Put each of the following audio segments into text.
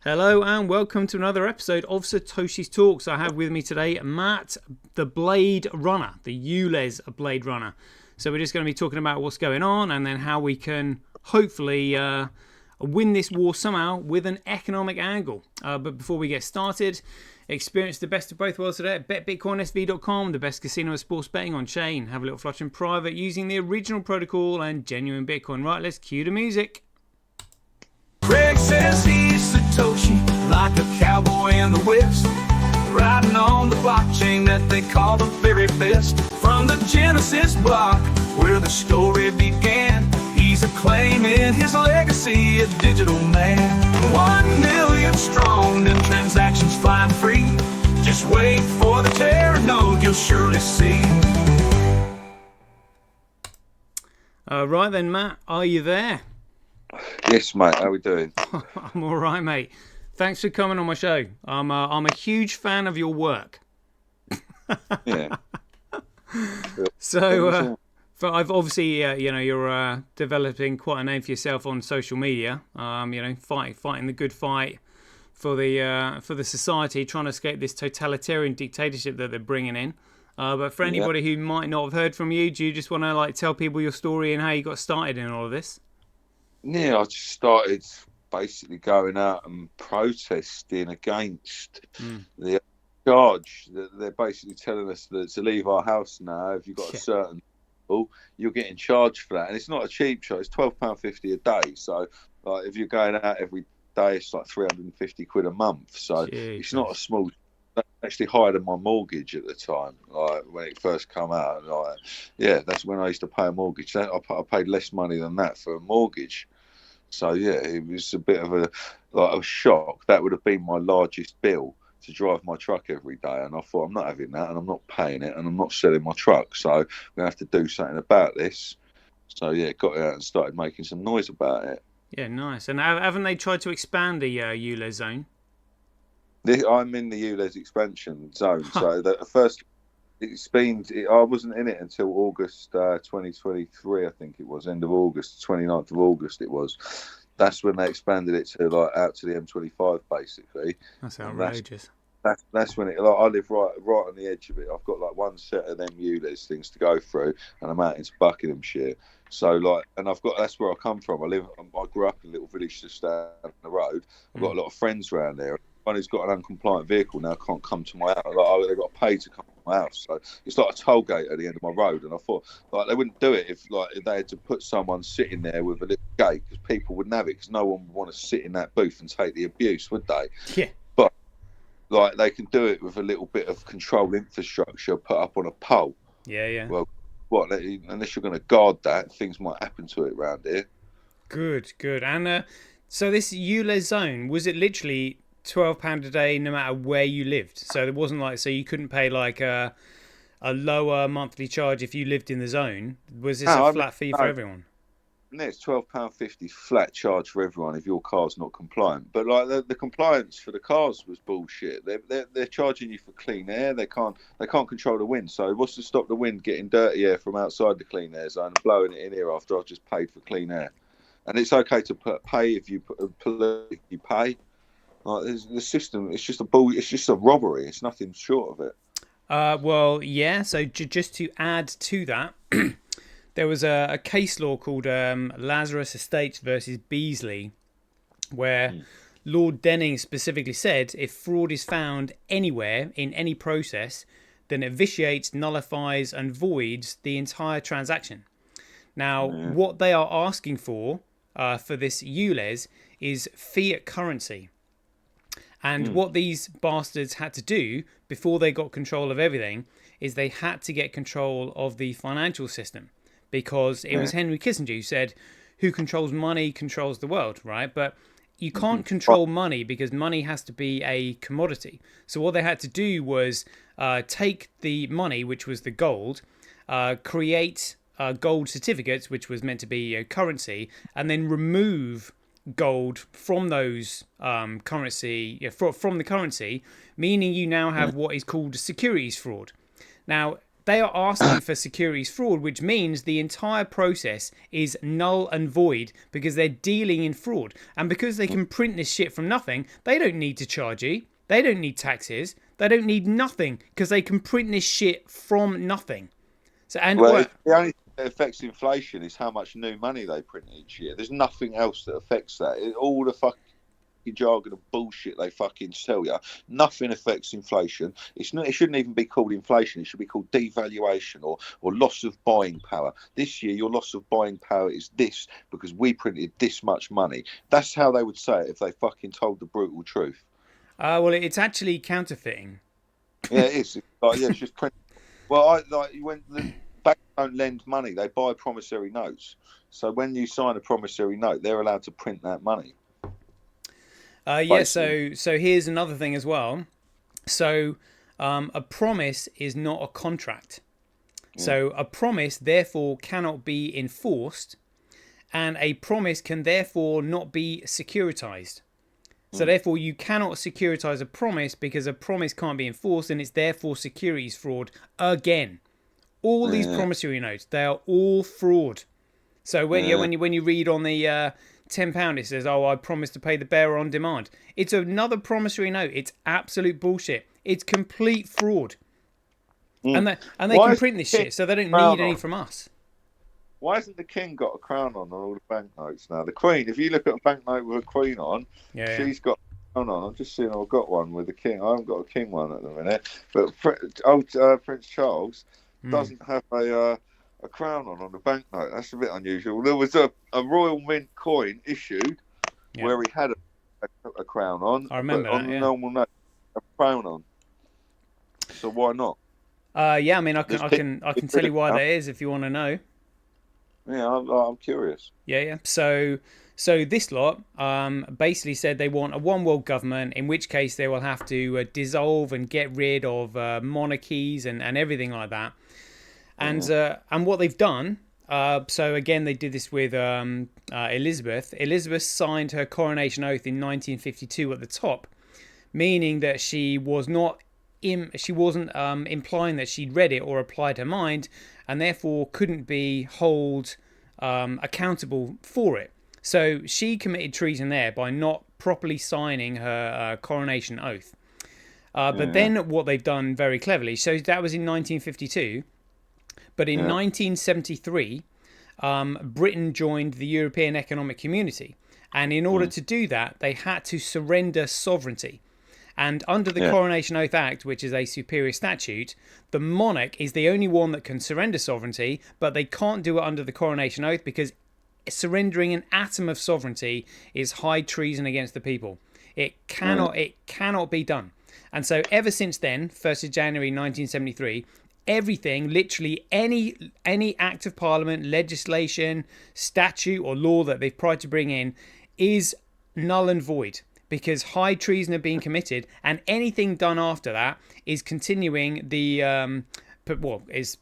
Hello and welcome to another episode of Satoshi's Talks. I have with me today Matt, the Blade Runner, the ULEZ Blade Runner. So we're just going to be talking about what's going on and then how we can hopefully win this war somehow with an economic angle. But before we get started, experience the best of both worlds today at betbitcoinsv.com, the best casino of sports betting on chain. Have a little flutter in private using the original protocol and genuine Bitcoin. Right, let's cue the music. Greg says he's Satoshi, like a cowboy in the West, riding on the blockchain that they call the very best. From the Genesis block, where the story began, he's acclaiming his legacy, a digital man. 1 million strong and transactions flying free. Just wait for the terror node, you'll surely see. Right then, Matt, are you there? Yes, mate. How we doing? I'm all right, mate. Thanks for coming on my show. I'm a huge fan of your work. Yeah. So, I've obviously, you're developing quite a name for yourself on social media. Fighting the good fight for the society, trying to escape this totalitarian dictatorship that they're bringing in. But for anybody who might not have heard from you, do you just want to tell people your story and how you got started in all of this? Yeah, I just started basically going out and protesting against the charge. They're basically telling us that to leave our house now, if you've got a certain level, you're getting charged for that. And it's not a cheap charge, it's £12.50 a day. So if you're going out every day, it's like £350 a month. So it's not a small. Actually higher than my mortgage at the time, when it first come out. That's when I used to pay a mortgage. I paid less money than that for a mortgage. So it was a bit of a shock. That would have been my largest bill to drive my truck every day, and I thought, I'm not having that, and I'm not paying it, and I'm not selling my truck. So we're gonna have to do something about this. So got out and started making some noise about it. Yeah, nice. And haven't they tried to expand the ULEZ zone? I'm in the ULEZ expansion zone. So the first, I wasn't in it until August 2023, I think it was, end of August, 29th of August it was. That's when they expanded it to out to the M25 basically. That's outrageous. That's when it. I live right on the edge of it. I've got one set of them ULEZ things to go through, and I'm out into Buckinghamshire. So and that's where I come from. I grew up in a little village just down the road. I've got a lot of friends around there. One who's got an uncompliant vehicle now can't come to my house. They've got to pay to come to my house. So it's like a toll gate at the end of my road. And I thought they wouldn't do it if they had to put someone sitting there with a little gate, because people wouldn't have it, because no one would want to sit in that booth and take the abuse, would they? Yeah. But they can do it with a little bit of control infrastructure put up on a pole. Yeah. Well, unless you're going to guard that, things might happen to it around here. Good. And so this ULEZ zone, was it literally £12 a day no matter where you lived? So it wasn't so you couldn't pay a lower monthly charge if you lived in the zone. Was this a flat fee for everyone? No, it's £12.50 flat charge for everyone if your car's not compliant. But the compliance for the cars was bullshit. They're charging you for clean air. They can't control the wind. So what's to stop the wind getting dirty air from outside the clean air zone and blowing it in here after I've just paid for clean air? And it's okay to pay if you pay. The system, it's just a robbery. It's nothing short of it. So just to add to that, there was a case law called Lazarus Estates versus Beasley, where Lord Denning specifically said if fraud is found anywhere in any process, then it vitiates, nullifies, and voids the entire transaction. Now, what they are asking for this ULEZ is fiat currency. And what these bastards had to do before they got control of everything is they had to get control of the financial system, because it was Henry Kissinger who said, who controls money controls the world, right? But you can't control money because money has to be a commodity. So what they had to do was take the money, which was the gold, create gold certificates, which was meant to be currency, and then remove gold from those from the currency, meaning you now have what is called securities fraud. Now, They are asking for securities fraud, which means the entire process is null and void because they're dealing in fraud. And because they can print this shit from nothing, they don't need to charge you. They don't need taxes. They don't need nothing because they can print this shit from nothing. So the only thing that affects inflation is how much new money they print each year. There's nothing else that affects that. All the fucking jargon of bullshit they fucking tell you, nothing affects inflation. It shouldn't even be called inflation. It should be called devaluation or loss of buying power. This year your loss of buying power is this because we printed this much money. That's how they would say it if they fucking told the brutal truth. Well, it's actually counterfeiting. Yeah, it is. It's just print. Well, when the banks don't lend money, they buy promissory notes. So when you sign a promissory note, they're allowed to print that money. So here's another thing as well. So a promise is not a contract. So a promise therefore cannot be enforced, and a promise can therefore not be securitized. So therefore you cannot securitize a promise because a promise can't be enforced, and it's therefore securities fraud again. All these promissory notes, they are all fraud. So when you read on the £10, it says, "Oh, I promise to pay the bearer on demand." It's another promissory note. It's absolute bullshit. It's complete fraud. And they can print this shit, so they don't need any from us. Why hasn't the king got a crown on all the banknotes now? The queen, if you look at a banknote with a queen on, she's got a crown on. I'm just seeing I've got one with the king. I haven't got a king one at the minute. But Prince Charles doesn't have a crown on the banknote. That's a bit unusual. There was a Royal Mint coin issued where he had a crown on. I remember but on the normal note, a crown on. So why not? I mean, I can tell you why that is if you want to know. Yeah, I'm curious. Yeah. So this lot basically said they want a one world government, in which case they will have to dissolve and get rid of monarchies and everything like that. And what they've done, so again they did this with Elizabeth. Elizabeth signed her coronation oath in 1952 at the top, meaning that she wasn't implying that she'd read it or applied her mind, and therefore couldn't be held accountable for it. So she committed treason there by not properly signing her coronation oath. But then what they've done very cleverly, so that was in 1952, but in 1973, Britain joined the European Economic Community, and in order to do that, they had to surrender sovereignty. And under the Coronation Oath Act, which is a superior statute, the monarch is the only one that can surrender sovereignty, but they can't do it under the Coronation Oath because surrendering an atom of sovereignty is high treason against the people. It cannot be done. And so ever since then, 1st of January 1973, everything, literally any act of parliament, legislation, statute or law that they've tried to bring in is null and void, because high treason are being committed, and anything done after that is continuing the perpetuating.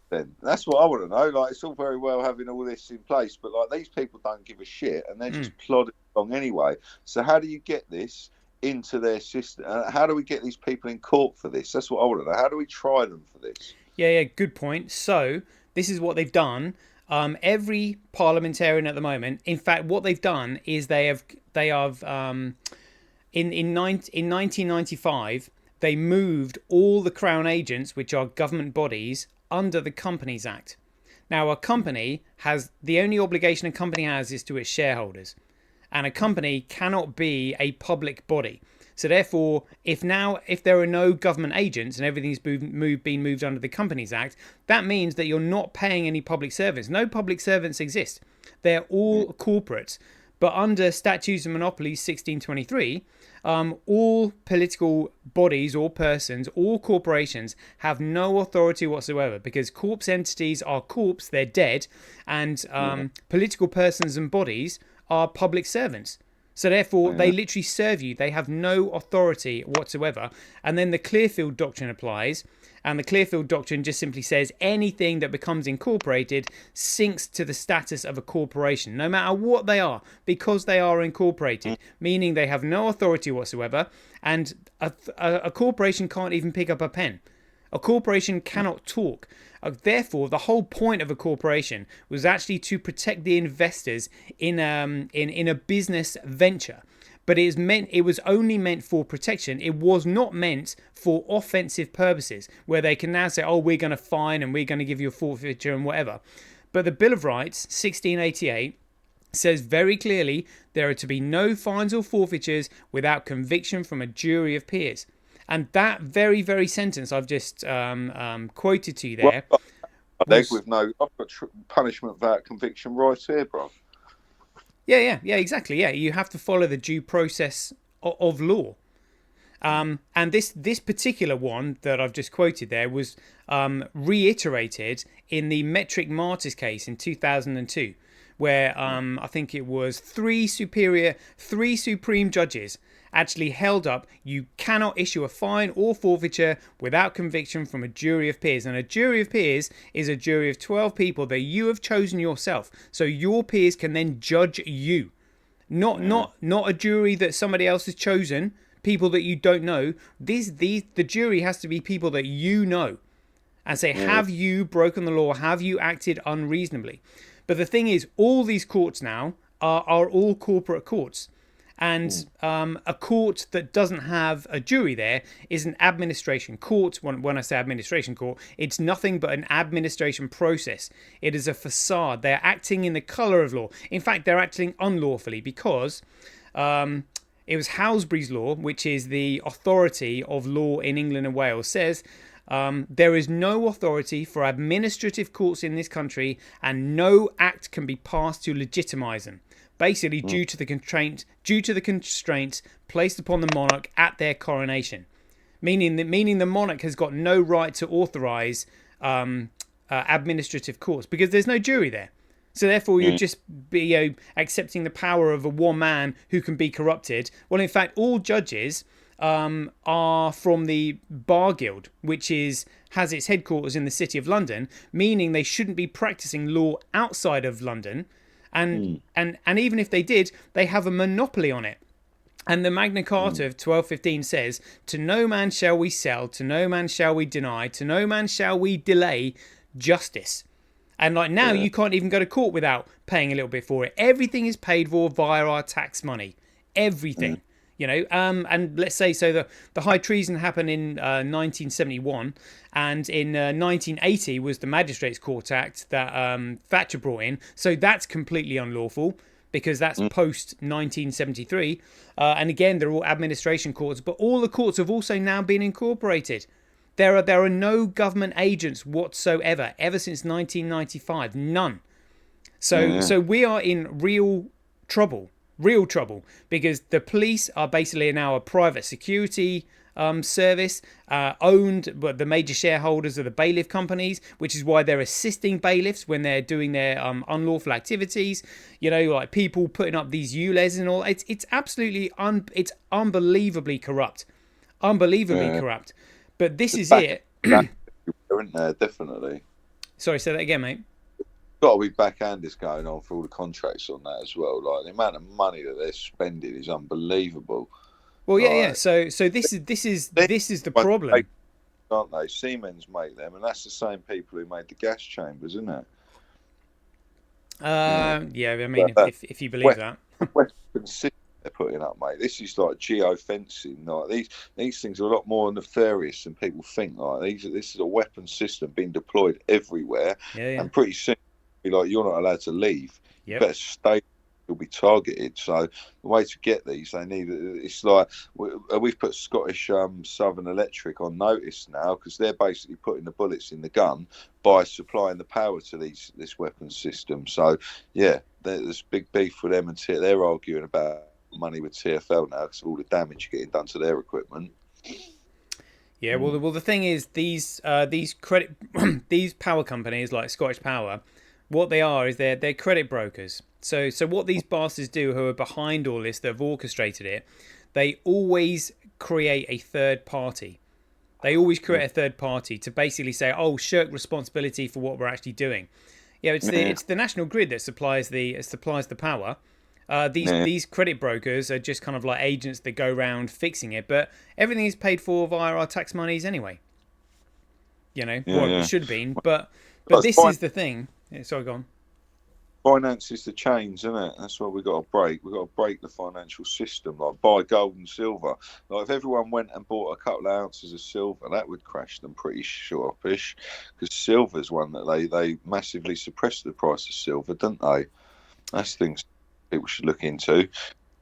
Then that's what I want to know. Like, it's all very well having all this in place, but like these people don't give a shit, and they're just plodding along anyway. So how do you get this into their system? How do we get these people in court for this? That's what I want to know. How do we try them for this? Yeah, good point. So this is what they've done. Every parliamentarian at the moment, in fact, what they've done is they have in 1995 they moved all the Crown agents, which are government bodies, under the Companies Act. Now, a company has the only obligation a company has is to its shareholders, and a company cannot be a public body. So therefore, if there are no government agents and everything's been moved under the Companies Act, that means that you're not paying any public servants. No public servants exist. They're all corporates. But under Statutes of Monopolies 1623, all political bodies or persons, all corporations have no authority whatsoever, because corpse entities are corpse, they're dead, and political persons and bodies are public servants. So therefore, they literally serve you. They have no authority whatsoever. And then the Clearfield Doctrine applies. And the Clearfield Doctrine just simply says anything that becomes incorporated sinks to the status of a corporation, no matter what they are, because they are incorporated, meaning they have no authority whatsoever. And a corporation can't even pick up a pen. A corporation cannot talk. Therefore, the whole point of a corporation was actually to protect the investors in a business venture. But it was only meant for protection. It was not meant for offensive purposes, where they can now say, oh, we're going to fine and we're going to give you a forfeiture and whatever. But the Bill of Rights, 1688, says very clearly there are to be no fines or forfeitures without conviction from a jury of peers. And that very, very sentence I've just quoted to you there. I've got punishment without conviction right here, bro. Yeah, exactly. Yeah, you have to follow the due process of law. And this particular one that I've just quoted there was reiterated in the Metric Martyrs case in 2002, where I think it was three supreme judges actually held up, you cannot issue a fine or forfeiture without conviction from a jury of peers. And a jury of peers is a jury of 12 people that you have chosen yourself. So your peers can then judge you. Not a jury that somebody else has chosen, people that you don't know. The jury has to be people that you know. And say, have you broken the law? Have you acted unreasonably? But the thing is, all these courts now are all corporate courts. And a court that doesn't have a jury there is an administration court. When I say administration court, it's nothing but an administration process. It is a facade. They're acting in the colour of law. In fact, they're acting unlawfully because it was Halsbury's Law, which is the authority of law in England and Wales, says there is no authority for administrative courts in this country and no act can be passed to legitimise them. Basically, due to the constraints placed upon the monarch at their coronation, meaning the monarch has got no right to authorise administrative courts because there's no jury there. So therefore, you'd just be accepting the power of a one man who can be corrupted. Well, in fact, all judges are from the Bar Guild, which has its headquarters in the City of London, meaning they shouldn't be practicing law outside of London. And even if they did, they have a monopoly on it. And the Magna Carta of 1215 says, to no man shall we sell, to no man shall we deny, to no man shall we delay justice. And like now, you can't even go to court without paying a little bit for it. Everything is paid for via our tax money. Everything. And let's say so the high treason happened in 1971, and in 1980 was the Magistrates Court Act that Thatcher brought in. So that's completely unlawful because that's post 1973. And again, they're all administration courts, but all the courts have also now been incorporated. There are no government agents whatsoever ever since 1995, none. So we are in real trouble. Because the police are basically now a private security service owned by the major shareholders of the bailiff companies, which is why they're assisting bailiffs when they're doing their unlawful activities. Like people putting up these ULEZ and all. It's absolutely it's unbelievably corrupt, corrupt. But this is it. Isn't there? Definitely. Sorry, say that again, mate. Got to be backhanders going on for all the contracts on that as well. Like the amount of money that they're spending is unbelievable. Well, yeah. So this is the problem, aren't they? Siemens make them, and that's the same people who made the gas chambers, isn't it? Yeah. I mean, if you believe that. Western system they're putting up, mate. This is like geofencing. Like these things are a lot more nefarious than people think. Like this is a weapon system being deployed everywhere, and pretty soon. Like you're not allowed to leave. You better stay. You'll be targeted. So the way to get these, they need. It's like we've put Scottish Southern Electric on notice now because they're basically putting the bullets in the gun by supplying the power to this weapons system. So there's big beef with them, and they're arguing about money with TfL now because of all the damage getting done to their equipment. Yeah, well, the thing is, these credit these power companies like Scottish Power. What they are is they're credit brokers. So what these bastards do, who are behind all this, that have orchestrated it, they always create a third party. They always create a third party to basically say, "Oh, shirk responsibility for what we're actually doing." It's the national grid that supplies the power. These credit brokers are just kind of like agents that go around fixing it, but everything is paid for via our tax monies anyway. Yeah, It yeah. should have been. But That's this fine. is the thing. Yeah, sorry, go on. Finance is the change, isn't it? That's what we've got to break. We've got to break the financial system, like buy gold and silver. Like if everyone went and bought a couple of ounces of silver, that would crash them pretty sharpish. Because silver's one that they massively suppress the price of silver, don't they? That's things people should look into.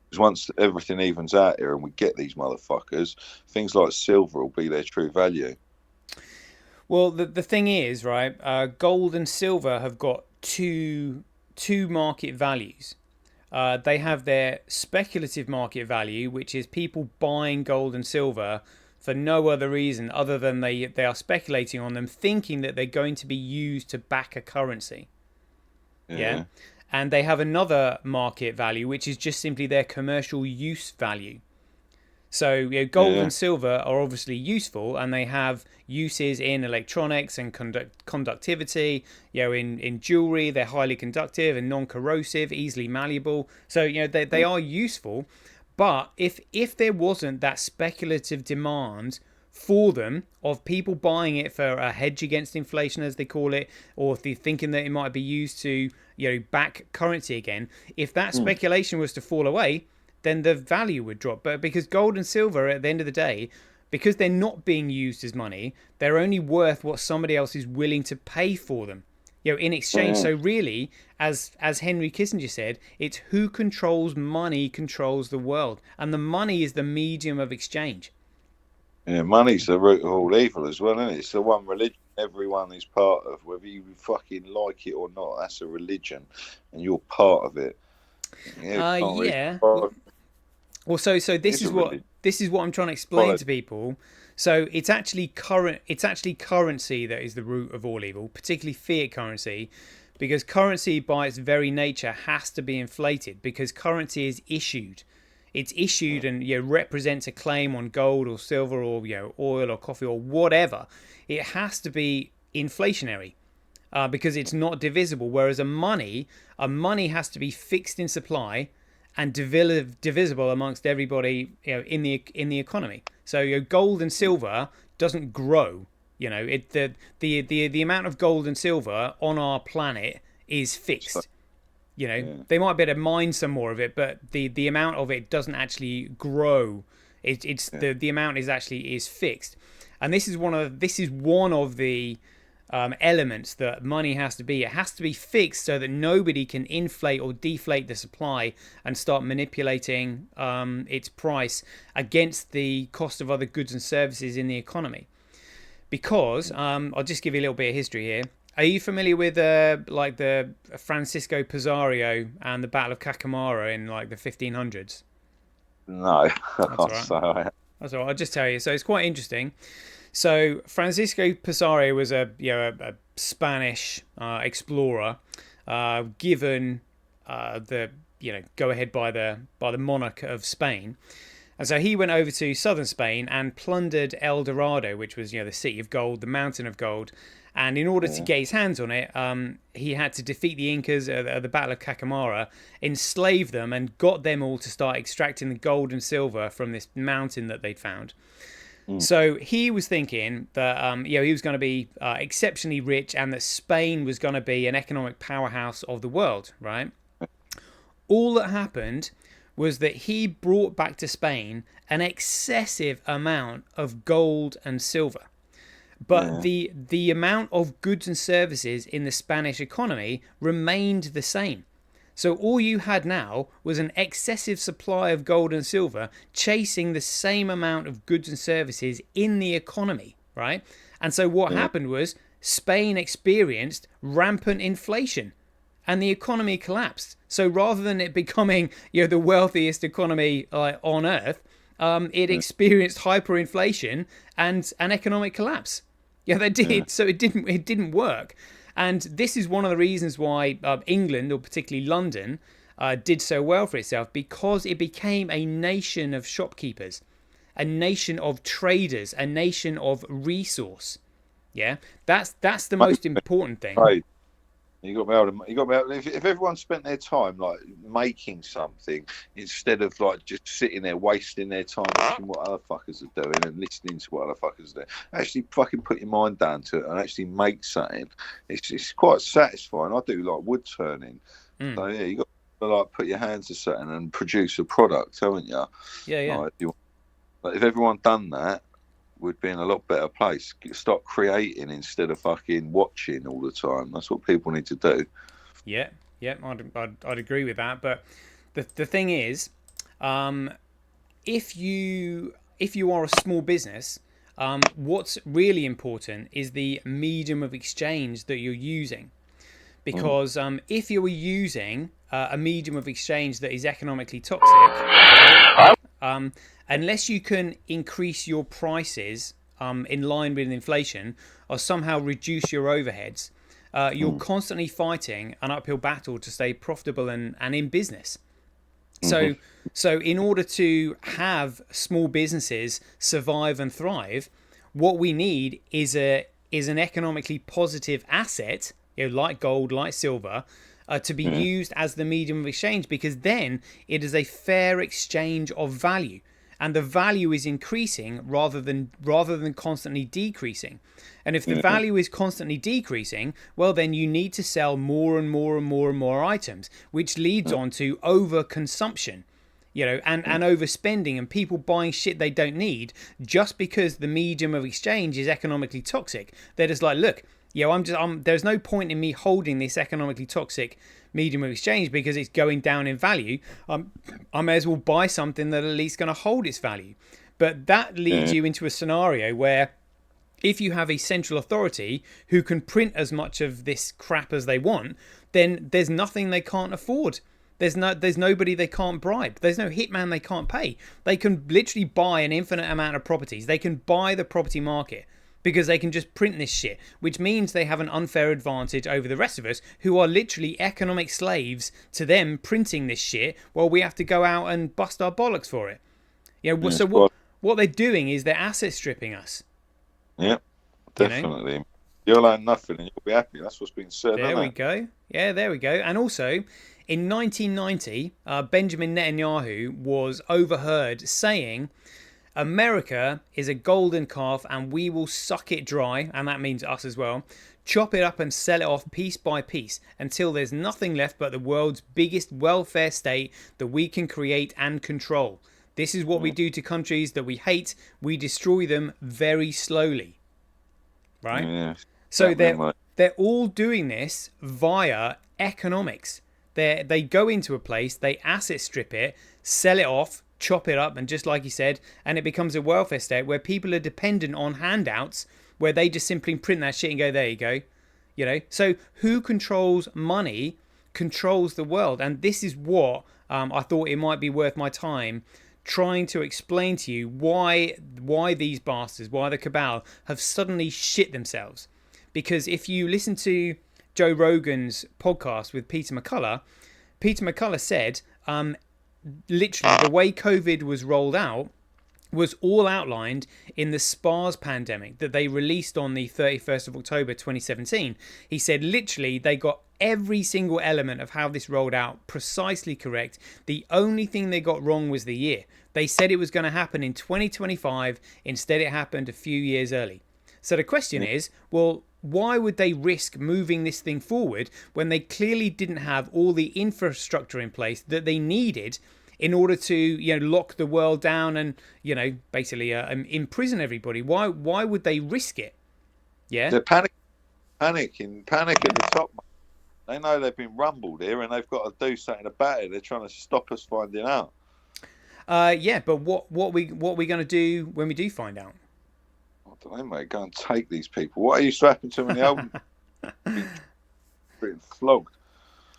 Because once everything evens out here and we get these motherfuckers, things like silver will be their true value. Well, the thing is, right? Gold and silver have got two market values. They have their speculative market value, which is people buying gold and silver for no other reason other than they are speculating on them, thinking that they're going to be used to back a currency. Yeah. Yeah, And they have another market value, which is just simply their commercial use value. So, gold yeah, and silver are obviously useful, and they have uses in electronics and conductivity. In jewelry, they're highly conductive and non-corrosive, easily malleable. So, they are useful. But if there wasn't that speculative demand for them, of people buying it for a hedge against inflation, as they call it, or if they're thinking that it might be used to back currency again, if that speculation was to fall away, then the value would drop. But because gold and silver, at the end of the day, because they're not being used as money, they're only worth what somebody else is willing to pay for them, in exchange. yeah. So really, as Henry Kissinger said, it's who controls money controls the world, and the money is the medium of exchange. Yeah, money's the root of all evil as well, isn't it? It's the one religion everyone is part of, whether you fucking like it or not. That's a religion, and you're part of it. Yeah, you can't really Yeah. follow. Well, so this It's is a what religion. I'm trying to explain Follow. to people. So it's actually currency that is the root of all evil, particularly fiat currency, because currency by its very nature has to be inflated because currency is issued. It's issued and represents a claim on gold or silver or oil or coffee or whatever. It has to be inflationary. Because it's not divisible, whereas a money has to be fixed in supply and divisible amongst everybody in the economy. So gold and silver doesn't grow. The amount of gold and silver on our planet is fixed. Yeah, They might be able to mine some more of it, but the amount of it doesn't actually grow. It's yeah. the amount is fixed, and this is one of the elements that money has to be. It has to be fixed so that nobody can inflate or deflate the supply and start manipulating its price against the cost of other goods and services in the economy. Because I'll just give you a little bit of history here. Are you familiar with like the Francisco Pizarro and the Battle of Cacamara in like the 1500s? No, I That's all can't right. say I have. That's all right. I'll just tell you. So it's quite interesting. So Francisco Pizarro was a Spanish explorer, given the go ahead by the monarch of Spain, and so he went over to southern Spain and plundered El Dorado, which was the city of gold, the mountain of gold. And in order to Yeah. get his hands on it, he had to defeat the Incas at the Battle of Cacamara, enslave them, and got them all to start extracting the gold and silver from this mountain that they'd found. So he was thinking that he was going to be exceptionally rich, and that Spain was going to be an economic powerhouse of the world, right? All that happened was that he brought back to Spain an excessive amount of gold and silver. But Yeah. the amount of goods and services in the Spanish economy remained the same. So all you had now was an excessive supply of gold and silver chasing the same amount of goods and services in the economy, right? And so what Yeah. happened was Spain experienced rampant inflation and the economy collapsed. So rather than it becoming the wealthiest economy on earth, it experienced hyperinflation and an economic collapse. Yeah, they did. Yeah. So it didn't work. And this is one of the reasons why England, or particularly London, did so well for itself, because it became a nation of shopkeepers, a nation of traders, a nation of resource. Yeah, that's the most important thing. Right. You got to be able to. You got to be able. If everyone spent their time like making something instead of like just sitting there wasting their time watching what other fuckers are doing and listening to what other fuckers are doing, actually fucking put your mind down to it and actually make something. It's quite satisfying. I do like wood turning, so yeah, you got to like put your hands to something and produce a product, haven't you? Yeah, yeah. Like, if everyone done that, we'd be in a lot better place. Stop creating instead of fucking watching all the time. That's what people need to do. Yeah, yeah, I'd agree with that. But the thing is, if you are a small business, what's really important is the medium of exchange that you're using. Because if you were using a medium of exchange that is economically toxic, unless you can increase your prices in line with inflation or somehow reduce your overheads, you're constantly fighting an uphill battle to stay profitable and in business. So in order to have small businesses survive and thrive, what we need is an economically positive asset, like gold, like silver, to be used as the medium of exchange, because then it is a fair exchange of value, and the value is increasing rather than constantly decreasing. And if the value is constantly decreasing, well, then you need to sell more and more and more and more items, which leads on to overconsumption, and overspending, and people buying shit they don't need just because the medium of exchange is economically toxic. They're just like, look, there's no point in me holding this economically toxic medium of exchange because it's going down in value. I may as well buy something that at least going to hold its value. But that leads you into a scenario where if you have a central authority who can print as much of this crap as they want, then there's nothing they can't afford. There's nobody they can't bribe. There's no hitman they can't pay. They can literally buy an infinite amount of properties. They can buy the property market because they can just print this shit, which means they have an unfair advantage over the rest of us who are literally economic slaves to them printing this shit while we have to go out and bust our bollocks for it. So what they're doing is they're asset stripping us. Yeah, definitely. You'll own nothing and you'll be happy. That's what's been said. There we go. Yeah, there we go. And also, in 1990, Benjamin Netanyahu was overheard saying, America is a golden calf and we will suck it dry, and that means us as well, chop it up and sell it off piece by piece until there's nothing left but the world's biggest welfare state that we can create and control. This is what we do to countries that we hate. We destroy them very slowly. Right? Yeah, so they're all doing this via economics. They go into a place, they asset strip it, sell it off, chop it up, and just like you said, and it becomes a welfare state where people are dependent on handouts, where they just simply print that shit and go, there you go. So who controls money controls the world. And this is what I thought it might be worth my time trying to explain to you why these bastards, why the cabal have suddenly shit themselves. Because if you listen to Joe Rogan's podcast with Peter McCullough said, literally the way COVID was rolled out was all outlined in the SPARS pandemic that they released on the 31st of October 2017. He said literally they got every single element of how this rolled out precisely correct. The only thing they got wrong was the year. They said it was going to happen in 2025. Instead, it happened a few years early. So the question is, well, why would they risk moving this thing forward when they clearly didn't have all the infrastructure in place that they needed in order to, lock the world down and, basically imprison everybody? Why would they risk it? Yeah, they're panic at the top. They know they've been rumbled here and they've got to do something about it. They're trying to stop us finding out. Yeah, but what we going to do when we do find out? I don't know, mate. Go and take these people. What used to happen to them in the old? Being flogged.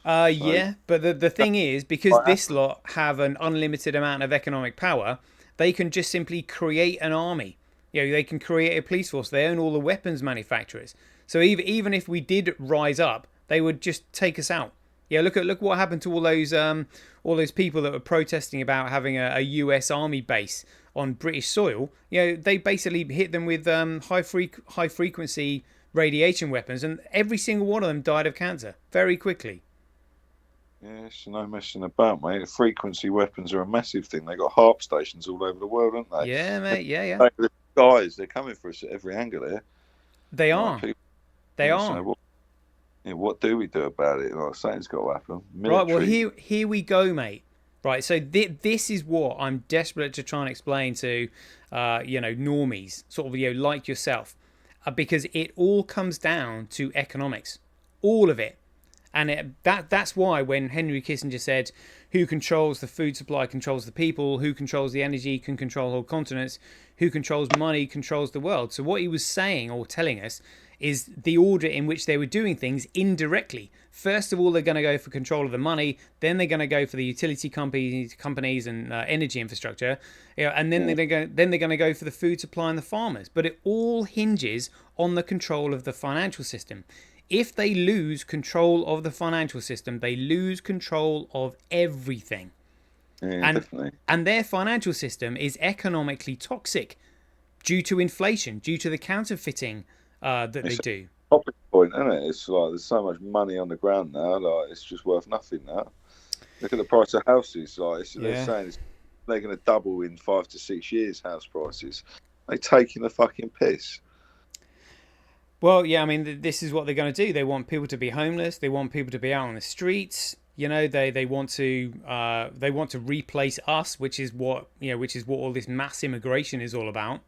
Yeah, but the thing is, because this lot have an unlimited amount of economic power, they can just simply create an army. They can create a police force. They own all the weapons manufacturers. So even if we did rise up, they would just take us out. Yeah, look what happened to all those people that were protesting about having a US Army base on British soil. They basically hit them with high frequency radiation weapons, and every single one of them died of cancer very quickly. Yeah, it's no messing about, mate. Frequency weapons are a massive thing. They got HARP stations all over the world, haven't they? Yeah, mate. Yeah, yeah. The guys, they're coming for us at every angle here. They Like, are. people, They are. so what do we do about it? Like, something's got to happen. Right. Well, Military. here we go, mate. Right. So this is what I'm desperate to try and explain to, normies, sort of, like yourself, because it all comes down to economics, all of it. And that's why when Henry Kissinger said, who controls the food supply controls the people, who controls the energy can control whole continents, who controls money controls the world. So what he was saying or telling us is the order in which they were doing things indirectly. First of all, they're going to go for control of the money, then they're going to go for the utility companies and energy infrastructure, and then they're going to go for the food supply and the farmers. But it all hinges on the control of the financial system. If they lose control of the financial system, they lose control of everything. Yeah, definitely. And their financial system is economically toxic due to inflation, due to the counterfeiting that they do. Topic point, isn't it? It's like there's so much money on the ground now, like it's just worth nothing now. Look at the price of houses. Like they're saying they're going to double in 5 to 6 years. House prices. They taking the fucking piss. Well, yeah, I mean, this is what they're going to do. They want people to be homeless. They want people to be out on the streets. They want to replace us, which is what all this mass immigration is all about.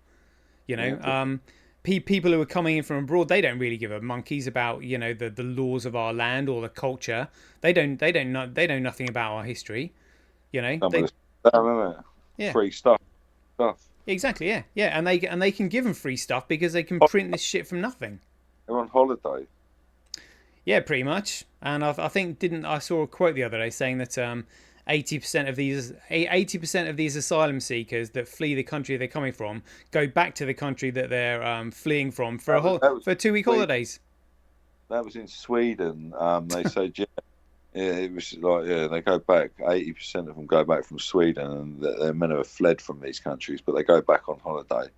People who are coming in from abroad, they don't really give a monkeys about the laws of our land or the culture. They know nothing about our history. Free stuff. Exactly, yeah, and they can give them free stuff because they can print this shit from nothing. They're on holiday. Yeah, pretty much. And I think I saw a quote the other day saying that 80% of these asylum seekers that flee the country they're coming from go back to the country that they're fleeing from for for 2-week holidays. That was in Sweden. They said it was like they go back. 80% of them go back from Sweden, and they're meant to have fled from these countries, but they go back on holiday.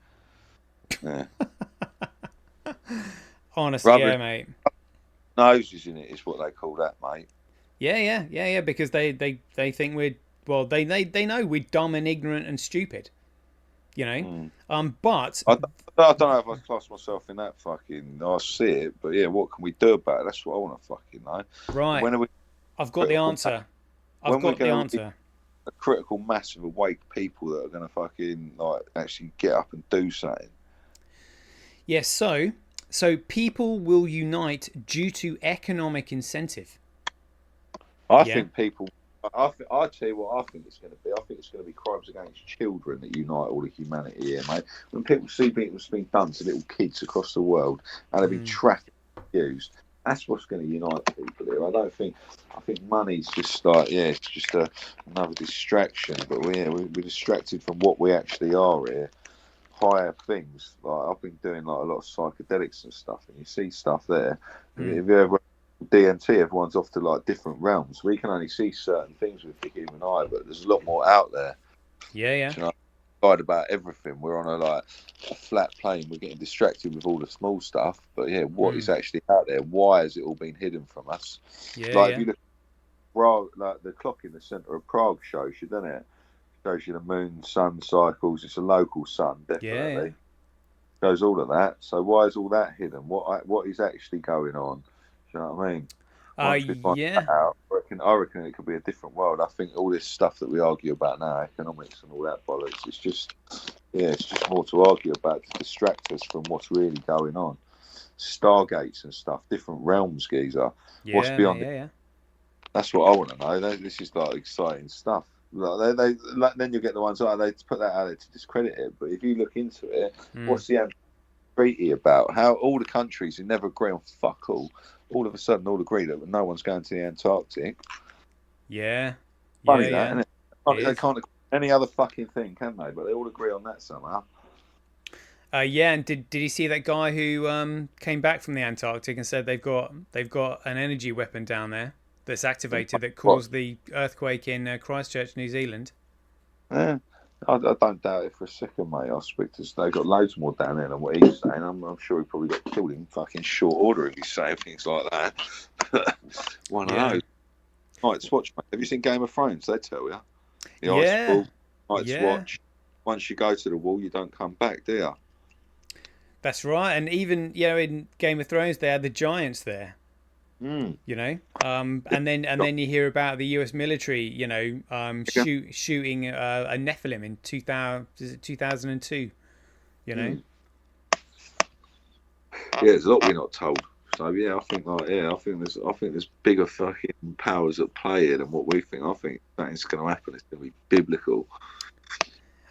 Yeah. Honestly, yeah, mate. Noses in it is what they call that, mate. Yeah. Because they think they know we're dumb and ignorant and stupid. But I don't know if I class myself in that fucking. I see it, but yeah, what can we do about it? That's what I want to fucking know. Right. I've got the answer. I've got the answer. A critical mass of awake people that are going to fucking actually get up and do something. Yes, so people will unite due to economic incentive. I think people. I'll tell you what I think it's going to be. I think it's going to be crimes against children that unite all of humanity here, mate. When people see what's being done to little kids across the world and they've been trafficked and abused, that's what's going to unite people here. I think money's just it's just another distraction. But we're distracted from what we actually are here. Higher things. Like I've been doing a lot of psychedelics and stuff, and you see stuff there. If you ever DMT, everyone's off to different realms. We can only see certain things with the human eye, but there's a lot more out there. Yeah. About everything. We're on a flat plane. We're getting distracted with all the small stuff, but what is actually out there? Why has it all been hidden from us? If you look at Prague, the clock in the centre of Prague shows you, doesn't it? Shows you the moon, sun cycles. It's a local sun, definitely. Shows all of that. So why is all that hidden? What is actually going on? Do you know what I mean? I reckon it could be a different world. I think all this stuff that we argue about now, economics and all that bollocks, it's just more to argue about to distract us from what's really going on. Stargates and stuff, different realms, geezer. What's beyond it? Yeah. That's what I want to know. This is exciting stuff. Then you get the ones they put that out there to discredit it. But if you look into it, what's the treaty about? How all the countries who never agree on fuck all of a sudden all agree that no one's going to the Antarctic. Funny that, isn't it? They can't agree on any other fucking thing, can they? But they all agree on that somehow. And did you see that guy who came back from the Antarctic and said they've got an energy weapon down there that's activated that caused the earthquake in Christchurch, New Zealand? Yeah, I don't doubt it for a second, mate. I speak to they've got loads more down there than what he's saying. I'm sure he probably got killed in fucking short order if he's saying things like that. One of those. Night's Watch, mate. Have you seen Game of Thrones? They tell you. The Ice Yeah. Wall, Night's Watch. Once you go to the wall, you don't come back, do you? That's right. And even, you know, in Game of Thrones, they had the giants there. Mm. You know, and then you hear about the U.S. military, you know, shooting a Nephilim in 2002. You know. Mm. Yeah, there's a lot we're not told. So yeah, I think there's bigger fucking powers at play here than what we think. I think something's going to happen. It's going to be biblical.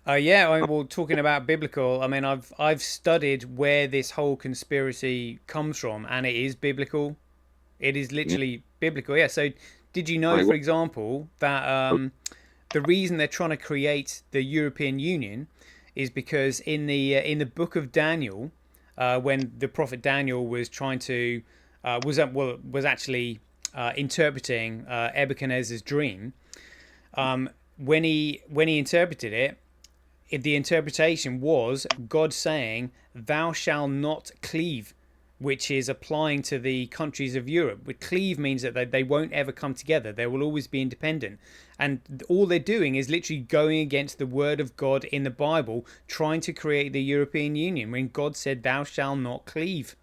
Yeah. Well, talking about biblical, I mean, I've studied where this whole conspiracy comes from, and it is biblical. It is literally biblical. Yeah. So, did you know, for example, that the reason they're trying to create the European Union is because in the book of Daniel, when the prophet Daniel was trying to was actually interpreting Nebuchadnezzar's dream, when he interpreted it, the interpretation was God saying, "Thou shalt not cleave," which is applying to the countries of Europe. But cleave means that they won't ever come together. They will always be independent. And all they're doing is literally going against the word of God in the Bible, trying to create the European Union when God said, "Thou shalt not cleave."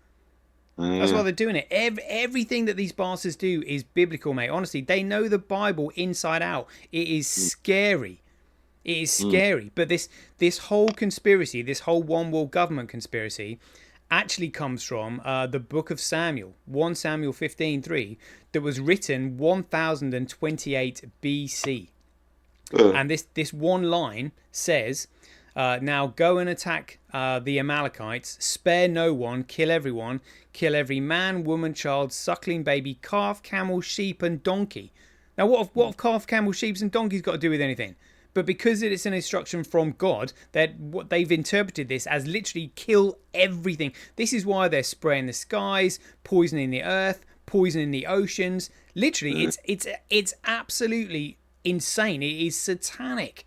That's why they're doing it. Everything that these bastards do is biblical, mate. Honestly, they know the Bible inside out. It is scary. It is scary. But this whole conspiracy, this whole one world government conspiracy, actually comes from the book of Samuel, 1 Samuel 15:3, that was written 1028 BC. And this one line says, now go and attack the Amalekites, spare no one, kill everyone, kill every man, woman, child, suckling baby, calf, camel, sheep, and donkey. Now, what have calf, camel, sheep, and donkeys got to do with anything? But because it's an instruction from God, that what they've interpreted this as literally kill everything. This is why they're spraying the skies, poisoning the earth, poisoning the oceans. Literally, it's absolutely insane. It is satanic.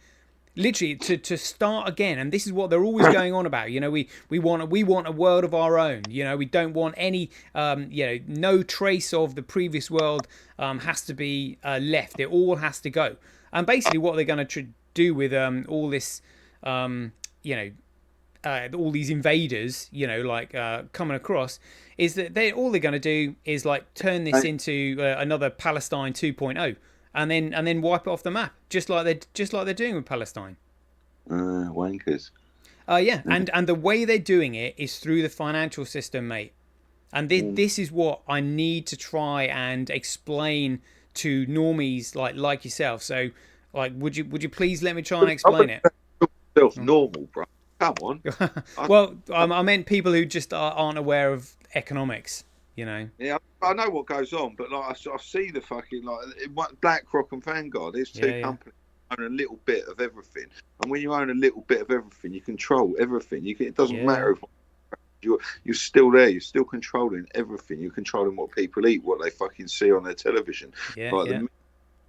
Literally, to start again, and this is what they're always going on about. You know, we want a world of our own. You know, we don't want any, no trace of the previous world has to be left. It all has to go. And basically, what they're going to do with all this, all these invaders, coming across, is that all they're going to do is like turn this into another Palestine 2.0, and then wipe it off the map, just like they're doing with Palestine. Wankers. And the way they're doing it is through the financial system, mate. And this is what I need to try and explain to normies like yourself. So, like, would you please let me try and explain it? Normal, bro. Come on. Well, I meant people who just aren't aware of economics. You know. Yeah, I know what goes on, but like I see the fucking BlackRock and Vanguard. There's two companies that own a little bit of everything, and when you own a little bit of everything, you control everything. It doesn't matter if you're still there. You're still controlling everything. You're controlling what people eat, what they fucking see on their television, the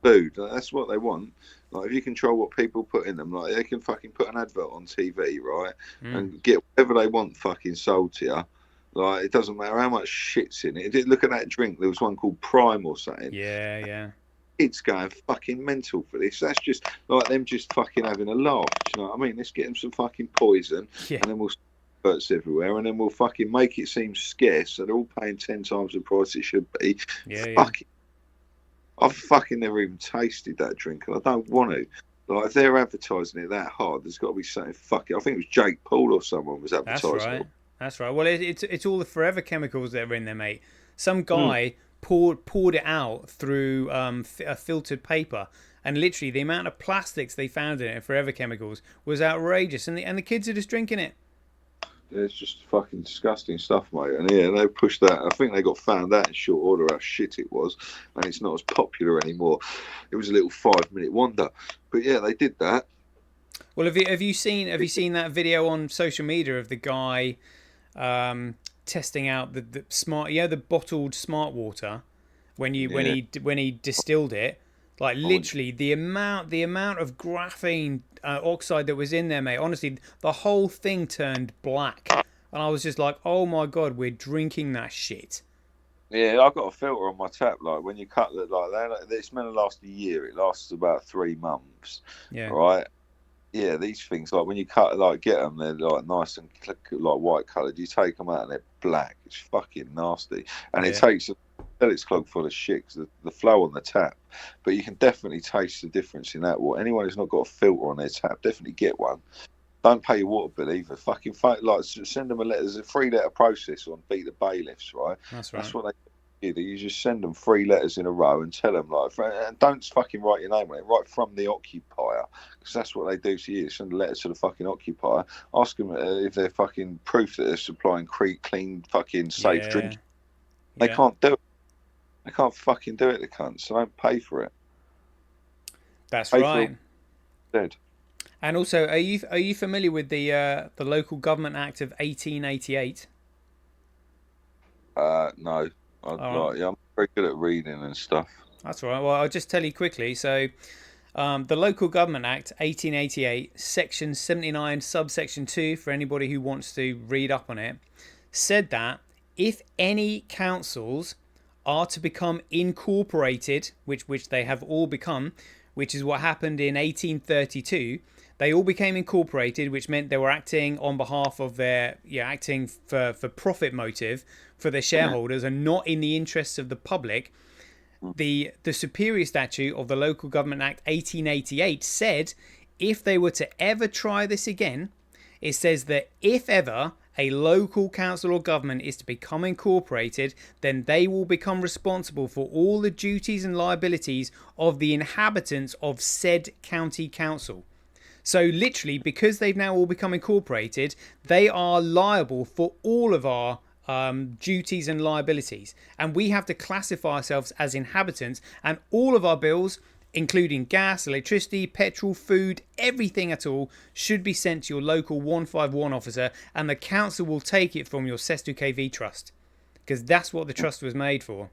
food. That's what they want. Like, if you control what people put in them, like, they can fucking put an advert on TV, right, and get whatever they want fucking sold to you. Like, it doesn't matter how much shit's in it. Look at that drink. There was one called Prime or something. Yeah. It's going fucking mental for this. That's just like them just fucking having a laugh. Do you know what I mean? Let's get them some fucking poison, and then we'll adverts everywhere, and then we'll fucking make it seem scarce, so they're all paying 10 times the price it should be. I've fucking never even tasted that drink, and I don't want to. Like, if they're advertising it that hard, there's got to be something fucking. I think it was Jake Paul or someone was advertising. That's right. Well, it's all the forever chemicals that are in there, mate. Some guy poured it out through a filtered paper, and literally the amount of plastics they found in it, forever chemicals, was outrageous, and the kids are just drinking it. It's just fucking disgusting stuff, mate. And they pushed that. I think they got found out in short order how shit it was, and it's not as popular anymore. It was a little 5-minute wonder, but yeah, they did that. Well, have you seen that video on social media of the guy testing out the smart, the bottled smart water when he distilled it? Like literally the amount of graphene oxide that was in there, mate. Honestly, the whole thing turned black, and I was just like, "Oh my god, we're drinking that shit." Yeah, I've got a filter on my tap. Like when you cut it like that, it's meant to last a year. It lasts about 3 months, Yeah, right? Yeah, these things like when you cut like get them, they're like nice and like white coloured. You take them out and they're black. It's fucking nasty, and it yeah, takes until it's clogged full of shit 'cause the flow on the tap. But you can definitely taste the difference in that water. Anyone who's not got a filter on their tap, definitely get one. Don't pay your water bill either. Fucking like send them a letter. There's a 3 letter process on Beat the Bailiffs, right? that's That's right. what they do. You just send them 3 letters in a row and tell them like, and don't fucking write your name on it. Write from the occupier, because that's what they do to you. Send a letter to the fucking occupier. Ask them if they're fucking proof that they're supplying clean, fucking safe Yeah, drinking. They yeah, can't do it. They can't fucking do it. They can't. So don't pay for it. that's Pay for it right. instead. And also, are you familiar with the Local Government Act of 1888? No. All right, Yeah, I'm very good at reading and stuff. that's all right. Well, I'll just tell you quickly. So, the Local Government Act 1888, Section 79, subsection 2, for anybody who wants to read up on it, said that if any councils are to become incorporated, which they have all become, which is what happened in 1832. They all became incorporated, which meant they were acting on behalf of acting for profit motive for their Yeah. shareholders and not in the interests of the public. The superior statute of the Local Government Act 1888 said if they were to ever try this again, it says that if ever a local council or government is to become incorporated, then they will become responsible for all the duties and liabilities of the inhabitants of said county council. So literally, because they've now all become incorporated, they are liable for all of our duties and liabilities. And we have to classify ourselves as inhabitants, and all of our bills, including gas, electricity, petrol, food, everything at all, should be sent to your local 151 officer, and the council will take it from your Sestu KV trust, because that's what the trust was made for.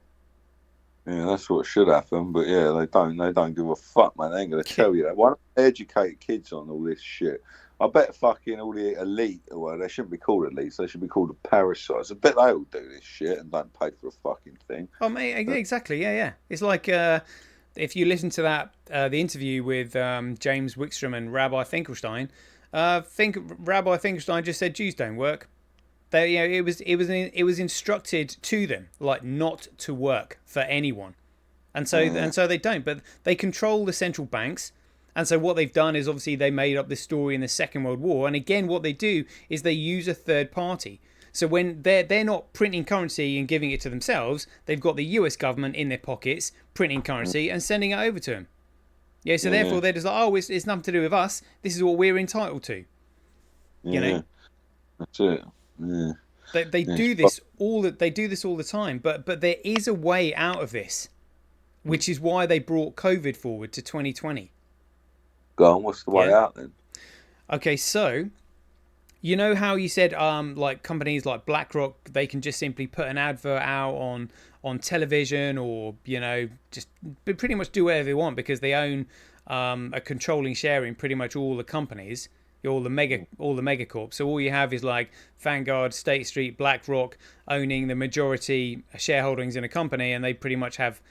Yeah, that's what should happen, but yeah, they don't. They don't give a fuck, man. They ain't gonna tell you that. Why don't they educate kids on all this shit? I bet fucking all the elite, well, they shouldn't be called elites. They should be called the parasites. I bet they all do this shit and don't pay for a fucking thing. Oh, mate, exactly. Yeah, yeah. It's like if you listen to that the interview with James Wickstrom and Rabbi Finkelstein, Rabbi Finkelstein just said Jews don't work. They, it was instructed to them like not to work for anyone, and so they don't. But they control the central banks, and so what they've done is obviously they made up this story in the Second World War. And again, what they do is they use a third party. So when they're not printing currency and giving it to themselves, they've got the US government in their pockets printing currency and sending it over to them. Yeah, so therefore they're just like, oh, it's nothing to do with us. This is what we're entitled to. Yeah, You know, that's it. Yeah. they do this all the time. But there is a way out of this, which is why they brought COVID forward to 2020. Go on, what's the way out then? Okay, so you know how you said like companies like BlackRock, they can just simply put an advert out on television, or just pretty much do whatever they want because they own a controlling share in pretty much all the companies, all the mega corps. So all you have is like Vanguard, State Street, BlackRock owning the majority shareholdings in a company, and they pretty much have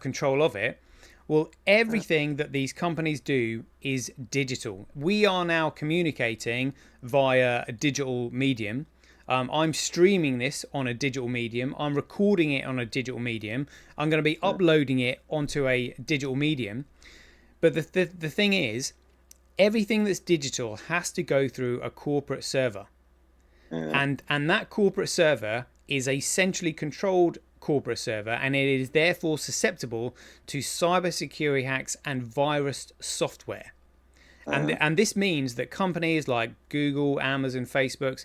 control of it. Well, everything that these companies do is digital. We are now communicating via a digital medium. I'm streaming this on a digital medium. I'm recording it on a digital medium. I'm going to be uploading it onto a digital medium. But the thing is, everything that's digital has to go through a corporate server. And that corporate server is a centrally controlled corporate server, and it is therefore susceptible to cybersecurity hacks and virus software. And this means that companies like Google, Amazon, Facebook,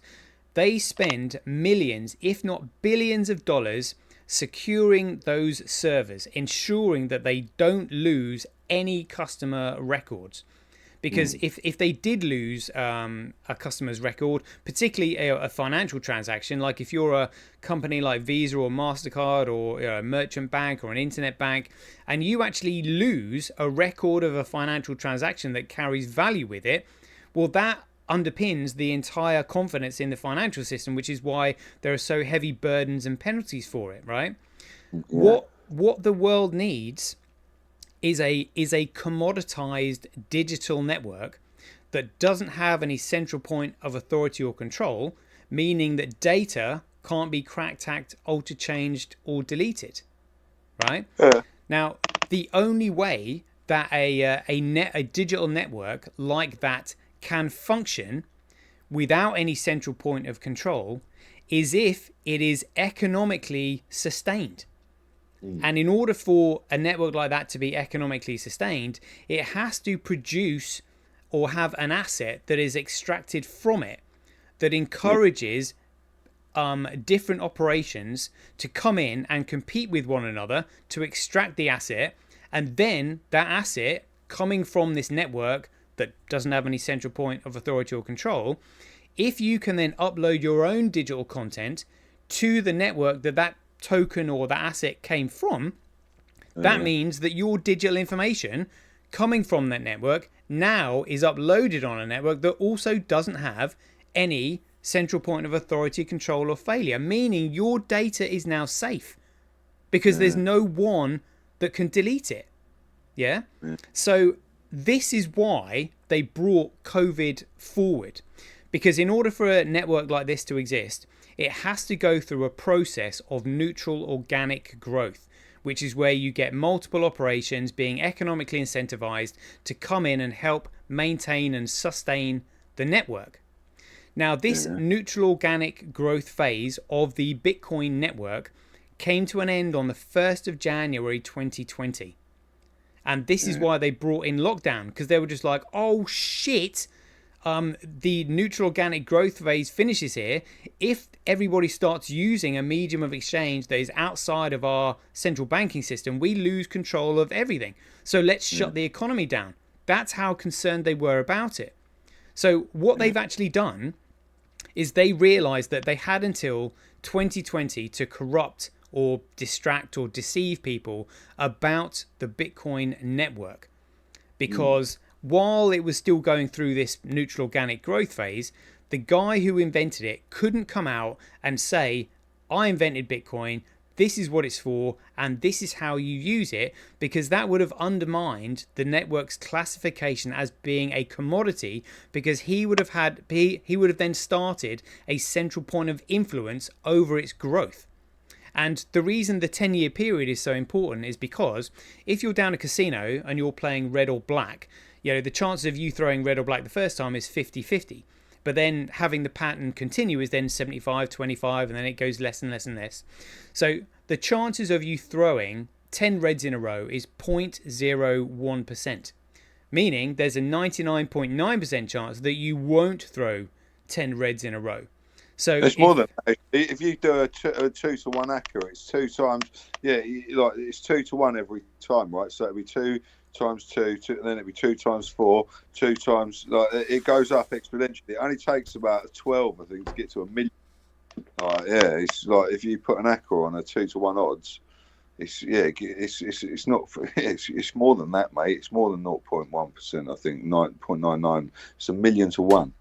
they spend millions, if not billions of dollars securing those servers, ensuring that they don't lose any customer records. Because if they did lose a customer's record, particularly a financial transaction, like if you're a company like Visa or MasterCard or a merchant bank or an internet bank, and you actually lose a record of a financial transaction that carries value with it, well, that underpins the entire confidence in the financial system, which is why there are so heavy burdens and penalties for it, right? Yeah. What the world needs is a commoditized digital network that doesn't have any central point of authority or control, meaning that data can't be cracked, hacked, altered, changed, or deleted, right? Now, the only way that a digital network like that can function without any central point of control is if it is economically sustained. And in order for a network like that to be economically sustained, it has to produce or have an asset that is extracted from it that encourages different operations to come in and compete with one another to extract the asset. And then that asset coming from this network that doesn't have any central point of authority or control, if you can then upload your own digital content to the network that token or that asset came from, that means that your digital information coming from that network now is uploaded on a network that also doesn't have any central point of authority, control, or failure, meaning your data is now safe because there's no one that can delete it. Yeah? So this is why they brought COVID forward, because in order for a network like this to exist, it has to go through a process of neutral organic growth, which is where you get multiple operations being economically incentivized to come in and help maintain and sustain the network. Now, this neutral organic growth phase of the Bitcoin network came to an end on the 1st of January 2020. And this is why they brought in lockdown, because they were just like, oh shit, the neutral organic growth phase finishes here. If everybody starts using a medium of exchange that is outside of our central banking system, we lose control of everything. So let's shut the economy down. That's how concerned they were about it. So what they've actually done is they realized that they had until 2020 to corrupt or distract or deceive people about the Bitcoin network. Because while it was still going through this neutral organic growth phase, the guy who invented it couldn't come out and say, I invented Bitcoin, this is what it's for, and this is how you use it, because that would have undermined the network's classification as being a commodity, because he would have then started a central point of influence over its growth. And the reason the 10-year period is so important is because if you're down a casino and you're playing red or black, the chances of you throwing red or black the first time is 50-50. But then having the pattern continue is then 75-25, and then it goes less and less and less. So the chances of you throwing 10 reds in a row is 0.01%, meaning there's a 99.9% chance that you won't throw 10 reds in a row. So it's more than that. If you do a 2-to-1 accurate, it's 2 times. Yeah, it's 2 to 1 every time, right? So it'll be 2 times 2, and then it'll be 2 times 4, 2 times. It goes up exponentially. It only takes about 12, I think, to get to a million. It's like if you put an accurate on a 2-to-1 odds, it's not. It's more than that, mate. It's more than 0.1%. I think 9.99. It's a million to 1.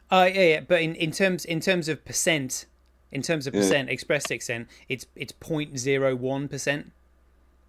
But in terms of percent, expressed extent, it's 0.01%.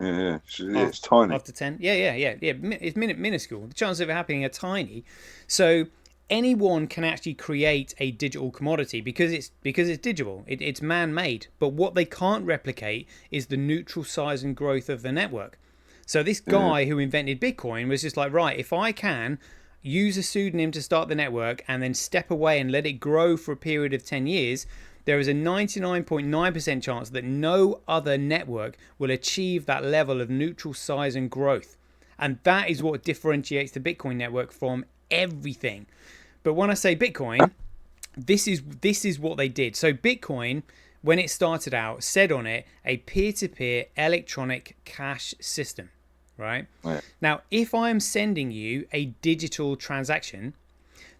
It's tiny. After 10, it's minuscule. The chances of it happening are tiny. So anyone can actually create a digital commodity because it's digital. It's man-made. But what they can't replicate is the neutral size and growth of the network. So this guy who invented Bitcoin was just like, right, if I can use a pseudonym to start the network and then step away and let it grow for a period of 10 years, there is a 99.9% chance that no other network will achieve that level of neutral size and growth. And that is what differentiates the Bitcoin network from everything. But when I say Bitcoin, this is what they did. So Bitcoin, when it started out, said on it a peer-to-peer electronic cash system, right? Yeah. Now, if I am sending you a digital transaction,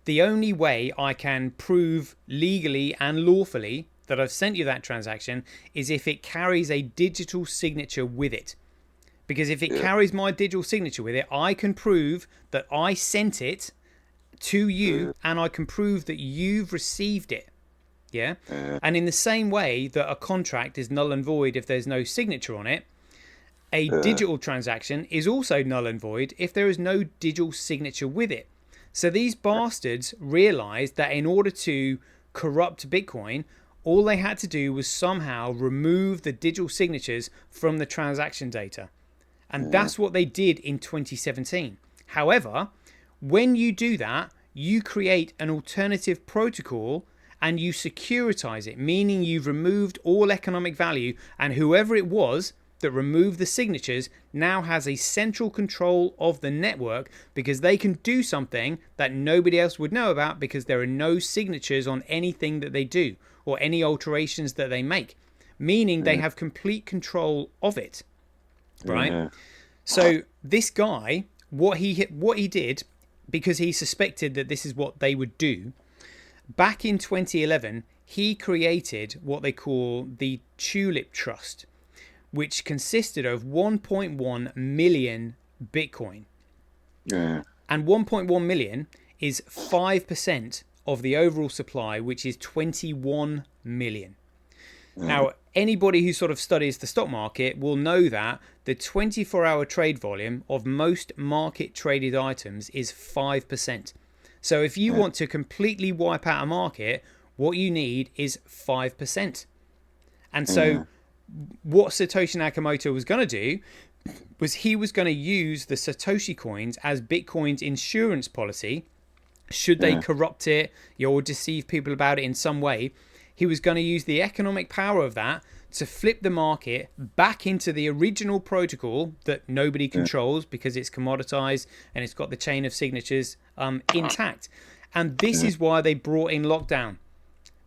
the only way I can prove legally and lawfully that I've sent you that transaction is if it carries a digital signature with it. Because if it carries my digital signature with it, I can prove that I sent it to you and I can prove that you've received it. Yeah? And in the same way that a contract is null and void if there's no signature on it, a digital transaction is also null and void if there is no digital signature with it. So these bastards realized that in order to corrupt Bitcoin, all they had to do was somehow remove the digital signatures from the transaction data. And that's what they did in 2017. However, when you do that, you create an alternative protocol and you securitize it, meaning you've removed all economic value, and whoever it was that removed the signatures now has a central control of the network, because they can do something that nobody else would know about because there are no signatures on anything that they do or any alterations that they make, meaning they have complete control of it, right? So this guy, what he did, because he suspected that this is what they would do, back in 2011 he created what they call the Tulip Trust, which consisted of 1.1 million Bitcoin. And 1.1 million is 5% of the overall supply, which is 21 million. Now, anybody who sort of studies the stock market will know that the 24-hour trade volume of most market traded items is 5%. So if you want to completely wipe out a market, what you need is 5%. And so what Satoshi Nakamoto was going to do was he was going to use the Satoshi coins as Bitcoin's insurance policy. Should they corrupt it or deceive people about it in some way, he was going to use the economic power of that to flip the market back into the original protocol that nobody controls because it's commoditized and it's got the chain of signatures intact. And this is why they brought in lockdown,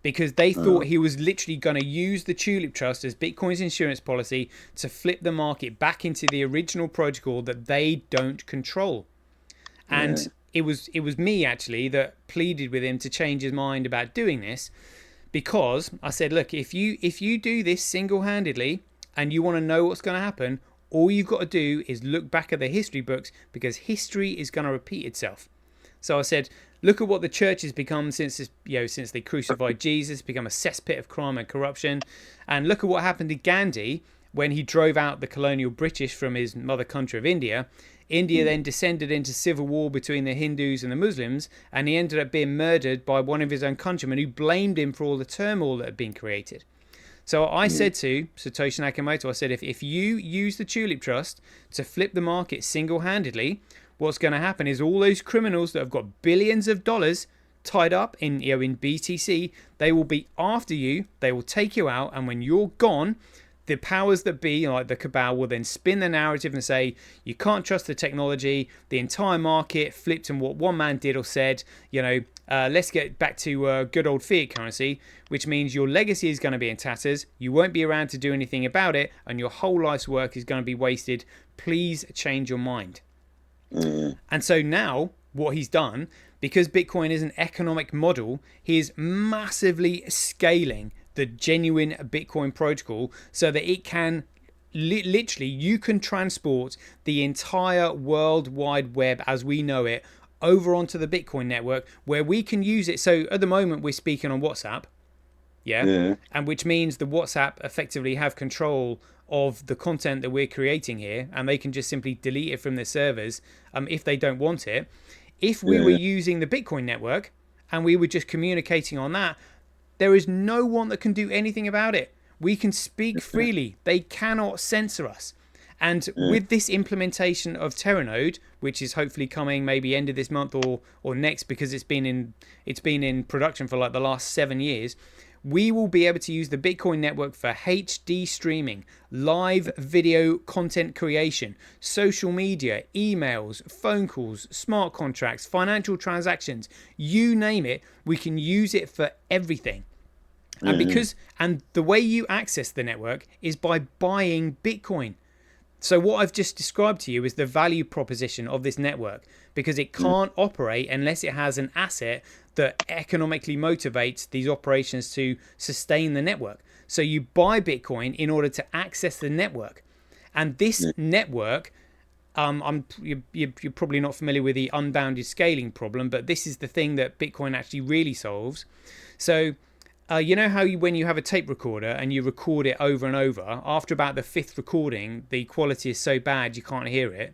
because they thought he was literally going to use the Tulip Trust as Bitcoin's insurance policy to flip the market back into the original protocol that they don't control. And it was me actually that pleaded with him to change his mind about doing this, because I said, look, if you do this single-handedly and you want to know what's going to happen, all you've got to do is look back at the history books, because history is going to repeat itself. So I said, look at what the church has become since they crucified Jesus, become a cesspit of crime and corruption. And look at what happened to Gandhi when he drove out the colonial British from his mother country of India. India then descended into civil war between the Hindus and the Muslims, and he ended up being murdered by one of his own countrymen who blamed him for all the turmoil that had been created. So I said to Satoshi Nakamoto, I said, if you use the Tulip Trust to flip the market single-handedly, what's going to happen is all those criminals that have got billions of dollars tied up in BTC, they will be after you, they will take you out, and when you're gone, the powers that be, like the cabal, will then spin the narrative and say, you can't trust the technology, the entire market flipped on what one man did or said, let's get back to good old fiat currency, which means your legacy is going to be in tatters, you won't be around to do anything about it, and your whole life's work is going to be wasted. Please change your mind. And so now what he's done, because Bitcoin is an economic model, he is massively scaling the genuine Bitcoin protocol so that it can literally, you can transport the entire World Wide Web as we know it over onto the Bitcoin network, where we can use it. So at the moment we're speaking on WhatsApp, and which means the WhatsApp effectively have control of the content that we're creating here, and they can just simply delete it from their servers if they don't want it. If we were using the Bitcoin network and we were just communicating on that, there is no one that can do anything about it. We can speak freely. They cannot censor us. And with this implementation of Terranode, which is hopefully coming maybe end of this month or next, because it's been in production for like the last 7 years, we will be able to use the Bitcoin network for HD streaming, live video content creation, social media, emails, phone calls, smart contracts, financial transactions, you name it, we can use it for everything. And the way you access the network is by buying Bitcoin. So what I've just described to you is the value proposition of this network, because it can't operate unless it has an asset that economically motivates these operations to sustain the network. So you buy Bitcoin in order to access the network. And this network, you're probably not familiar with the unbounded scaling problem, but this is the thing that Bitcoin actually really solves. So you know how when you have a tape recorder and you record it over and over, after about the 5th recording, the quality is so bad you can't hear it?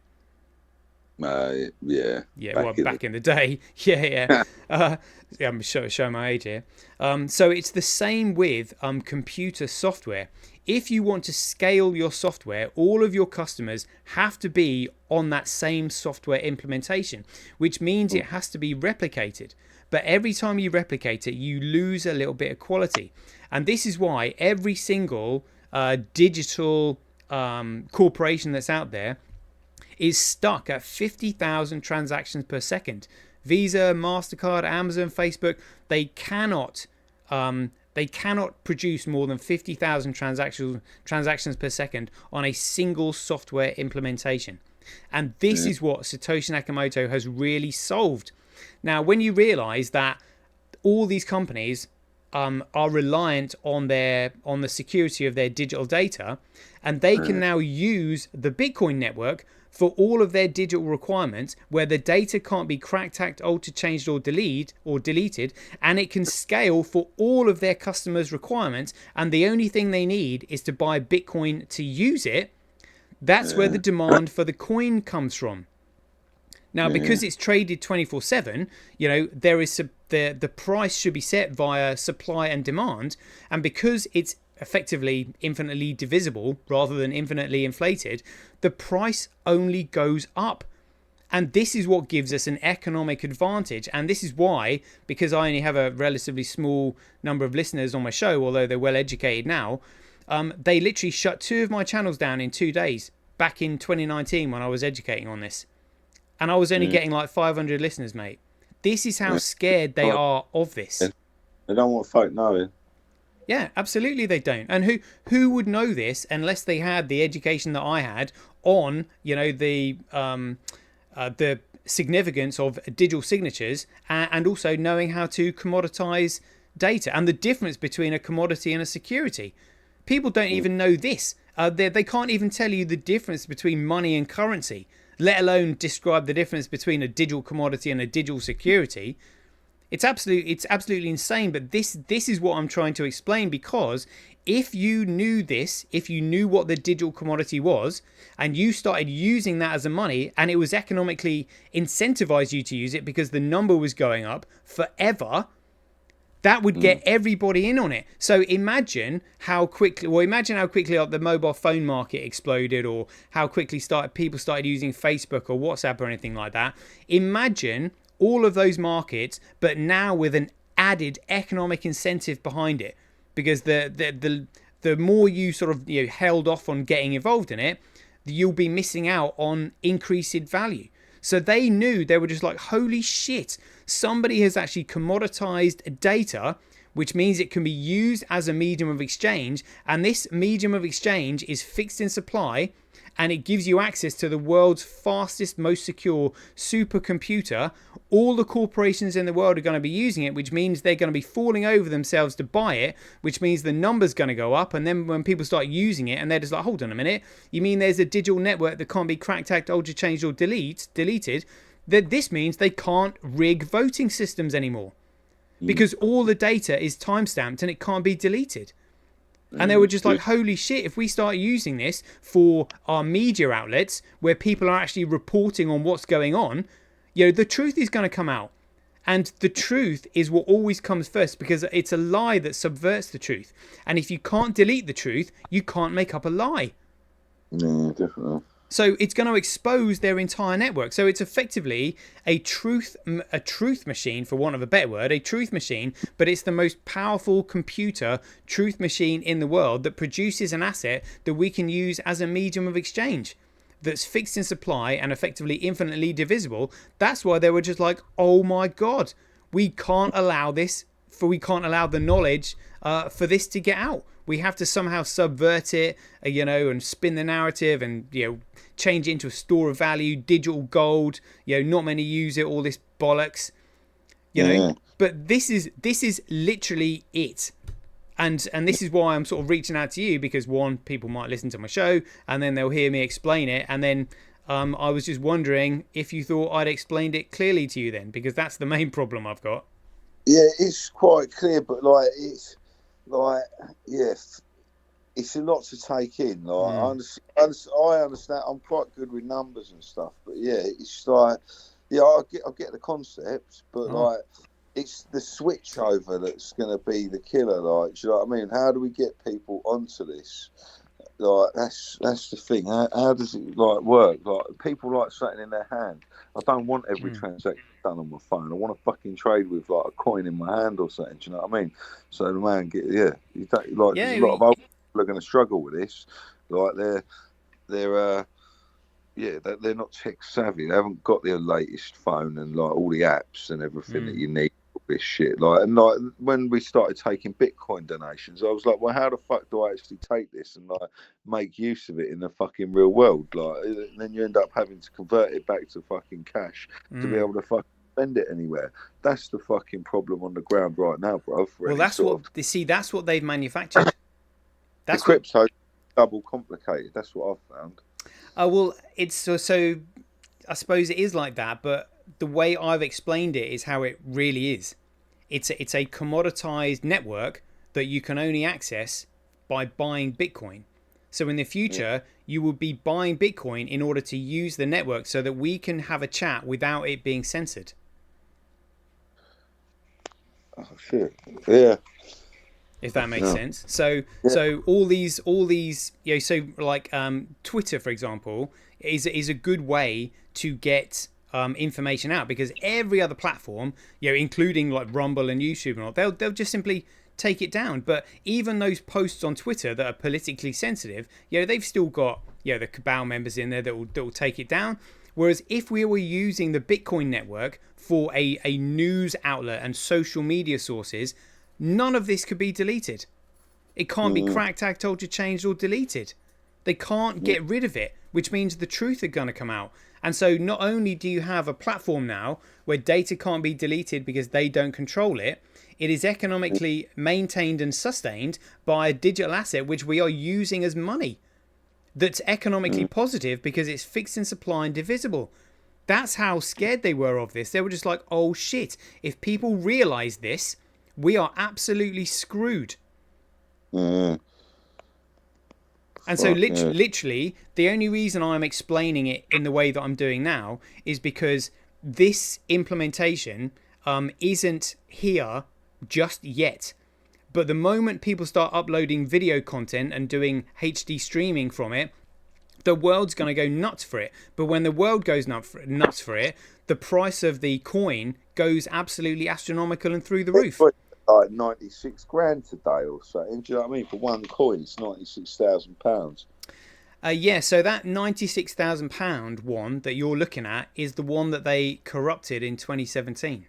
Yeah. Well, back in the day. Yeah. I'm showing my age here. So it's the same with computer software. If you want to scale your software, all of your customers have to be on that same software implementation, which means it has to be replicated. But every time you replicate it, you lose a little bit of quality. And this is why every single digital corporation that's out there is stuck at 50,000 transactions per second. Visa, MasterCard, Amazon, Facebook, they cannot produce more than 50,000 transactions per second on a single software implementation. And this is what Satoshi Nakamoto has really solved. Now, when you realize that all these companies are reliant on the security of their digital data, and they can now use the Bitcoin network for all of their digital requirements, where the data can't be cracked, hacked, altered, changed, or deleted, and it can scale for all of their customers' requirements, and the only thing they need is to buy Bitcoin to use it. That's where the demand for the coin comes from. Now, because it's traded 24/7, there is the price should be set via supply and demand, and because it's effectively infinitely divisible rather than infinitely inflated, the price only goes up. And this is what gives us an economic advantage. And this is why, because I only have a relatively small number of listeners on my show, although they're well educated now, they literally shut 2 of my channels down in 2 days back in 2019 when I was educating on this. And I was only getting like 500 listeners, mate. This is how scared they are of this. They don't want folk knowing. Yeah, absolutely they don't. And who would know this unless they had the education that I had on, the significance of digital signatures, and also knowing how to commoditize data and the difference between a commodity and a security. People don't even know this. They can't even tell you the difference between money and currency, let alone describe the difference between a digital commodity and a digital security. It's absolutely insane, but this is what I'm trying to explain, because if you knew this, if you knew what the digital commodity was, and you started using that as a money, and it was economically incentivized you to use it because the number was going up forever, that would get everybody in on it. So imagine how quickly the mobile phone market exploded, or how quickly people started using Facebook or WhatsApp or anything like that. Imagine all of those markets, but now with an added economic incentive behind it, because the more you sort of held off on getting involved in it, you'll be missing out on increased value. So they knew, they were just like, holy shit, somebody has actually commoditized data, which means it can be used as a medium of exchange, and this medium of exchange is fixed in supply, and it gives you access to the world's fastest, most secure supercomputer. All the corporations in the world are going to be using it, which means they're going to be falling over themselves to buy it, which means the number's going to go up. And then when people start using it, and they're just like, hold on a minute, you mean there's a digital network that can't be cracked, hacked, altered, changed, or deleted? That this means they can't rig voting systems anymore, because all the data is timestamped and it can't be deleted. And they were just like, holy shit, if we start using this for our media outlets where people are actually reporting on what's going on, the truth is going to come out. And the truth is what always comes first, because it's a lie that subverts the truth. And if you can't delete the truth, you can't make up a lie. Yeah, definitely. So it's going to expose their entire network. So it's effectively a truth machine, for want of a better word, a truth machine, but it's the most powerful computer truth machine in the world that produces an asset that we can use as a medium of exchange that's fixed in supply and effectively infinitely divisible. That's why they were just like, oh my God, we can't allow the knowledge for this to get out. we have to somehow subvert it, and spin the narrative and, change it into a store of value, digital gold, not many use it, all this bollocks, But this is literally it. And this is why I'm sort of reaching out to you, because one, people might listen to my show and then they'll hear me explain it. And then I was just wondering if you thought I'd explained it clearly to you then, because that's the main problem I've got. Yeah, it's quite clear, but it's a lot to take in. I understand. I'm quite good with numbers and stuff, but it's I get the concept, but it's the switch over that's going to be the killer. Do you know what I mean? How do we get people onto this? That's the thing. How does it work? People like something in their hand. I don't want every transaction done on my phone. I want to fucking trade with a coin in my hand or something. Do you know what I mean? So the man you don't there's a lot of old people are going to struggle with this. They're not tech savvy. They haven't got their latest phone and all the apps and everything that you need. This shit, when we started taking Bitcoin donations, I was like, well, how the fuck do I actually take this and make use of it in the fucking real world? And then you end up having to convert it back to fucking cash to be able to fucking spend it anywhere. That's the fucking problem on the ground right now, bro. Well, that's what they've manufactured. That's crypto double complicated. That's what I've found. Well, it's so I suppose it is like that, but the way I've explained it is how it really is. It's a commoditized network that you can only access by buying Bitcoin. So in the future, you will be buying Bitcoin in order to use the network so that we can have a chat without it being censored. Oh shit! Yeah. If that makes sense. So all these Twitter, for example, is a good way to get information out, because every other platform, including like Rumble and YouTube and all, they'll just simply take it down. But even those posts on Twitter that are politically sensitive, they've still got the cabal members in there that will take it down. Whereas if we were using the Bitcoin network for a news outlet and social media sources, none of this could be deleted. It can't be cracked, hacked, altered, changed, or deleted. They can't get rid of it, which means the truth are going to come out. And so not only do you have a platform now where data can't be deleted because they don't control it, it is economically maintained and sustained by a digital asset which we are using as money. That's economically positive because it's fixed in supply and divisible. That's how scared they were of this. They were just like, oh shit, if people realize this, we are absolutely screwed. And so literally, the only reason I'm explaining it in the way that I'm doing now is because this implementation isn't here just yet. But the moment people start uploading video content and doing HD streaming from it, the world's going to go nuts for it. But when the world goes nuts for it, the price of the coin goes absolutely astronomical and through the roof. Like 96 grand today or so. Do you know what I mean? For one coin, it's £96,000. So that £96,000 one that you're looking at is the one that they corrupted in 2017.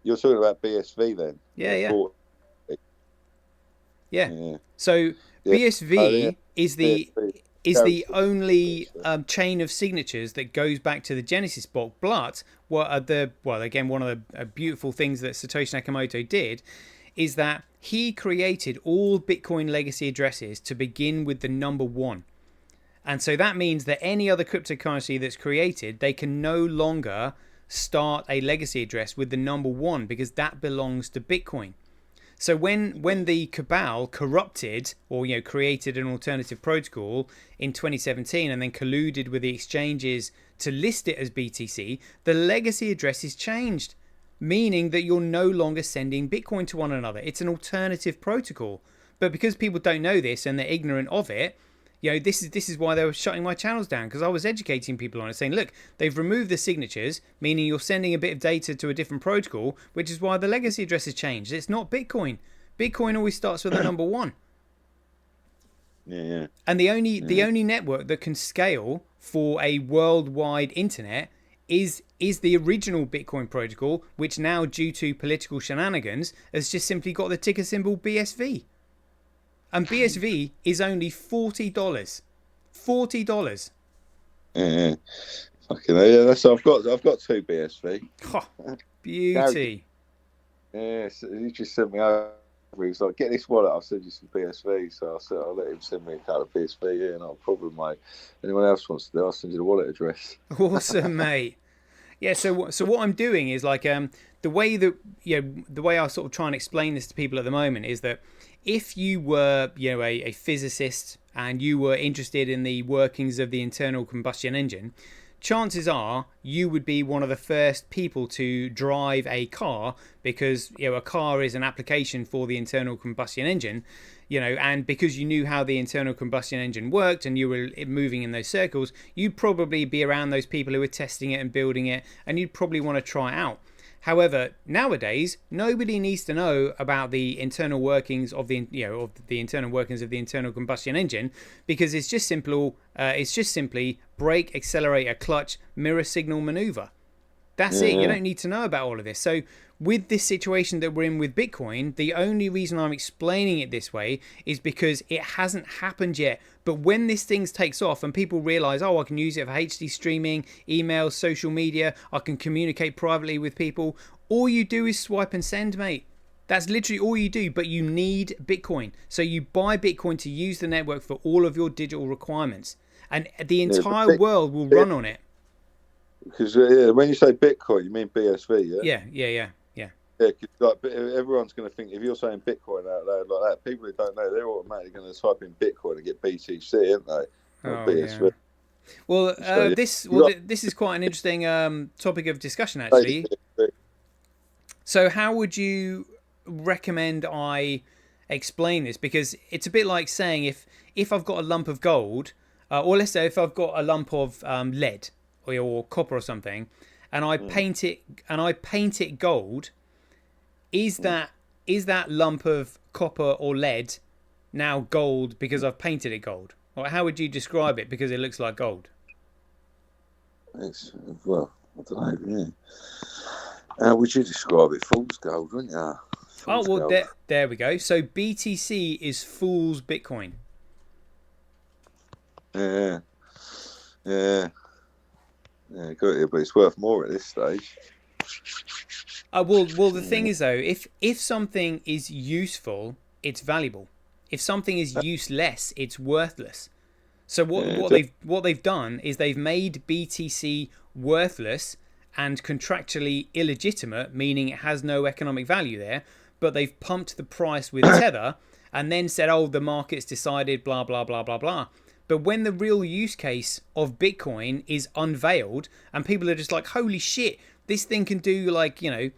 You're talking about BSV then? Yeah. So BSV is the only chain of signatures that goes back to the Genesis block. But one of the beautiful things that Satoshi Nakamoto did is that he created all Bitcoin legacy addresses to begin with the number 1. And so that means that any other cryptocurrency that's created, they can no longer start a legacy address with the number 1 because that belongs to Bitcoin. So when the cabal corrupted or created an alternative protocol in 2017 and then colluded with the exchanges to list it as BTC, the legacy address is changed, meaning that you're no longer sending Bitcoin to one another. It's an alternative protocol. But because people don't know this and they're ignorant of it, this is why they were shutting my channels down, because I was educating people on it, saying, look, they've removed the signatures, meaning you're sending a bit of data to a different protocol, which is why the legacy address has changed. It's not Bitcoin. Bitcoin always starts with the number 1. Yeah. And the only network that can scale for a worldwide internet is the original Bitcoin protocol, which now, due to political shenanigans, has just simply got the ticker symbol BSV. And BSV is only $40. $40. Yeah. Fucking hell, yeah. That's I've got two BSV. Oh, beauty. Yeah, so he just sent me over. He was like, "Get this wallet. I'll send you some BSV." So I said, "I'll let him send me a couple of BSV." Yeah, not a problem, mate. Anyone else wants to do, I'll send you the wallet address. Awesome, mate. Yeah, so what I'm doing is like the way that the way I sort of try and explain this to people at the moment is that if you were a physicist and you were interested in the workings of the internal combustion engine, chances are you would be one of the first people to drive a car, because a car is an application for the internal combustion engine, and because you knew how the internal combustion engine worked and you were moving in those circles, you'd probably be around those people who were testing it and building it, and you'd probably want to try it out. However, nowadays nobody needs to know about the internal workings of the internal workings of the internal combustion engine, because it's just simply brake, accelerator, clutch, mirror signal maneuver. That's it. You don't need to know about all of this. So with this situation that we're in with Bitcoin, the only reason I'm explaining it this way is because it hasn't happened yet. But when this thing takes off and people realize, oh, I can use it for HD streaming, emails, social media, I can communicate privately with people, all you do is swipe and send, mate. That's literally all you do, but you need Bitcoin. So you buy Bitcoin to use the network for all of your digital requirements. And the entire world will run on it. Because when you say Bitcoin, you mean BSV, yeah? Yeah. Yeah, cause like everyone's going to think, if you're saying Bitcoin out loud like that, people who don't know, they're automatically going to type in Bitcoin and get BTC, aren't they? Or BSV. Yeah. Well, this is quite an interesting topic of discussion, actually. So how would you recommend I explain this? Because it's a bit like saying if I've got a lump of gold, or let's say if I've got a lump of lead or copper or something, and I paint it gold, is that lump of copper or lead now gold because I've painted it gold? Or how would you describe it because it looks like gold? Well, I don't know. Yeah. How would you describe it? Fool's gold, wouldn't you? Gold. There we go. So BTC is fool's Bitcoin. Yeah, got it, but it's worth more at this stage. Well, the thing is though, if something is useful, it's valuable. If something is useless, it's worthless. So what they've done is they've made BTC worthless and contractually illegitimate, meaning it has no economic value there. But they've pumped the price with Tether and then said, "Oh, the market's decided, blah blah blah blah blah." But when the real use case of Bitcoin is unveiled and people are just like, "Holy shit, this thing can do like 10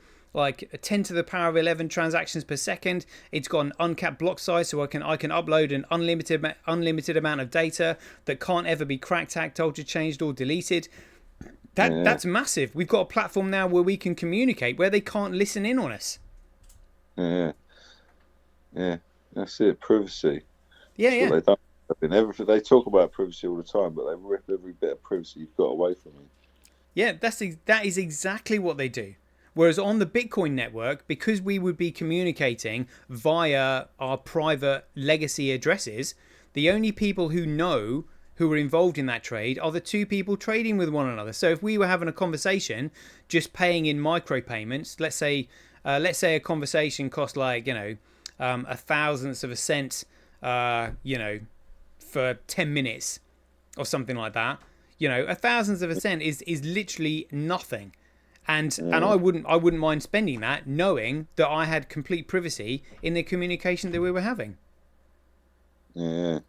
to the power of 11 transactions per second. It's got an uncapped block size, so I can upload an unlimited amount of data that can't ever be cracked, hacked, altered, changed, or deleted." That's massive. We've got a platform now where we can communicate, where they can't listen in on us. Yeah, that's it. Privacy. Yeah. They don't. They talk about privacy all the time, but they rip every bit of privacy you've got away from you. Yeah, that is exactly what they do. Whereas on the Bitcoin network, because we would be communicating via our private legacy addresses, the only people who are involved in that trade are the two people trading with one another. So if we were having a conversation, just paying in micropayments, let's say a conversation cost like a thousandth of a cent, for 10 minutes or something like that. A thousandth of a cent is literally nothing. And I wouldn't mind spending that, knowing that I had complete privacy in the communication that we were having. Yeah.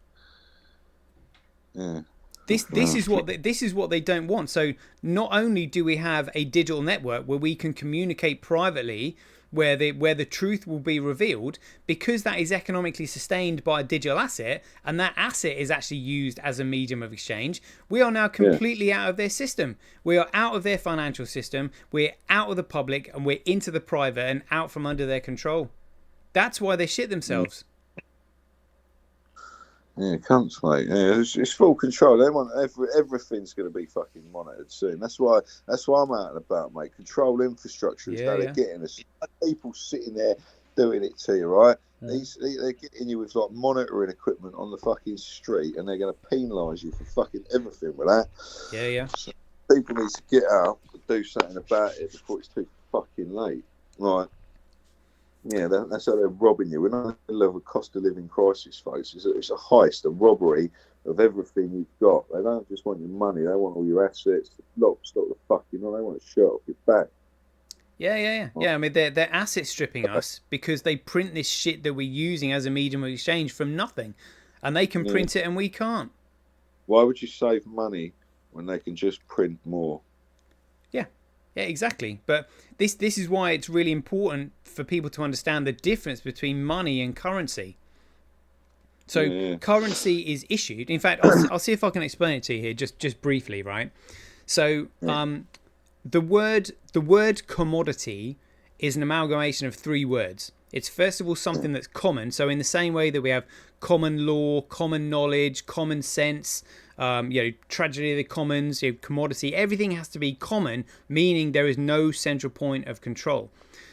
This is what they don't want. So not only do we have a digital network where we can communicate privately, where the truth will be revealed, because that is economically sustained by a digital asset, and that asset is actually used as a medium of exchange, we are now completely out of their system. We are out of their financial system. We're out of the public, and we're into the private and out from under their control. That's why they shit themselves. Yeah, cunts, mate. Yeah, it's full control. They want everything's going to be fucking monitored soon. That's why I'm out and about, mate. Control infrastructure is how they're getting us. People sitting there doing it to you, right? they're getting you with like monitoring equipment on the fucking street, and they're going to penalise you for fucking everything with that. Yeah. So people need to get out and do something about it before it's too fucking late. Right. Yeah, that's how they're robbing you. We're not in the middle of a cost of living crisis, folks. It's a heist, a robbery of everything you've got. They don't just want your money; they want all your assets, lock, stock, the fucking. They want a shirt off your back. Yeah. I mean, they're asset stripping us because they print this shit that we're using as a medium of exchange from nothing, and they can print it and we can't. Why would you save money when they can just print more? Yeah, exactly. But this is why it's really important for people to understand the difference between money and currency. So currency is issued. In fact, I'll see if I can explain it to you here, just briefly, right? So the word commodity is an amalgamation of three words. It's first of all something that's common. So in the same way that we have common law, common knowledge, common sense, tragedy of the commons, commodity, everything has to be common, meaning there is no central point of control.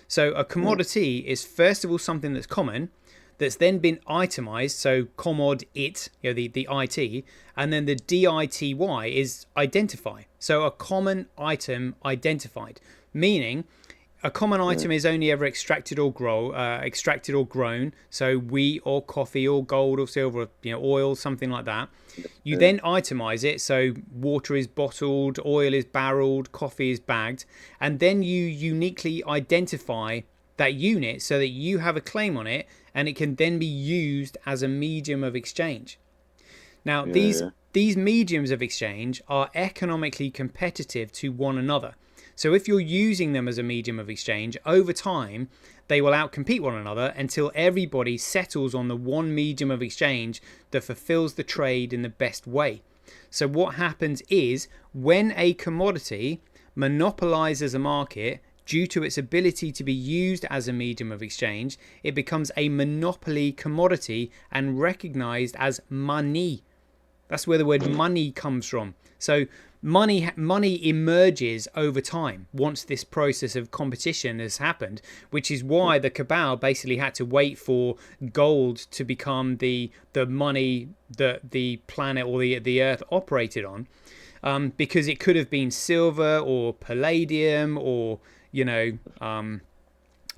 So a commodity is first of all something that's common, that's then been itemized, so commod it, the IT, and then the DITY is identify. So a common item identified, meaning a common item is only ever extracted or grown. So wheat or coffee or gold or silver, oil, something like that. You then itemize it. So water is bottled, oil is barreled, coffee is bagged, and then you uniquely identify that unit so that you have a claim on it, and it can then be used as a medium of exchange. Now, these mediums of exchange are economically competitive to one another. So if you're using them as a medium of exchange, over time, they will outcompete one another until everybody settles on the one medium of exchange that fulfills the trade in the best way. So what happens is when a commodity monopolizes a market due to its ability to be used as a medium of exchange, it becomes a monopoly commodity and recognized as money. That's where the word money comes from. So money emerges over time once this process of competition has happened, which is why the cabal basically had to wait for gold to become the money that the planet or the earth operated on, because it could have been silver or palladium or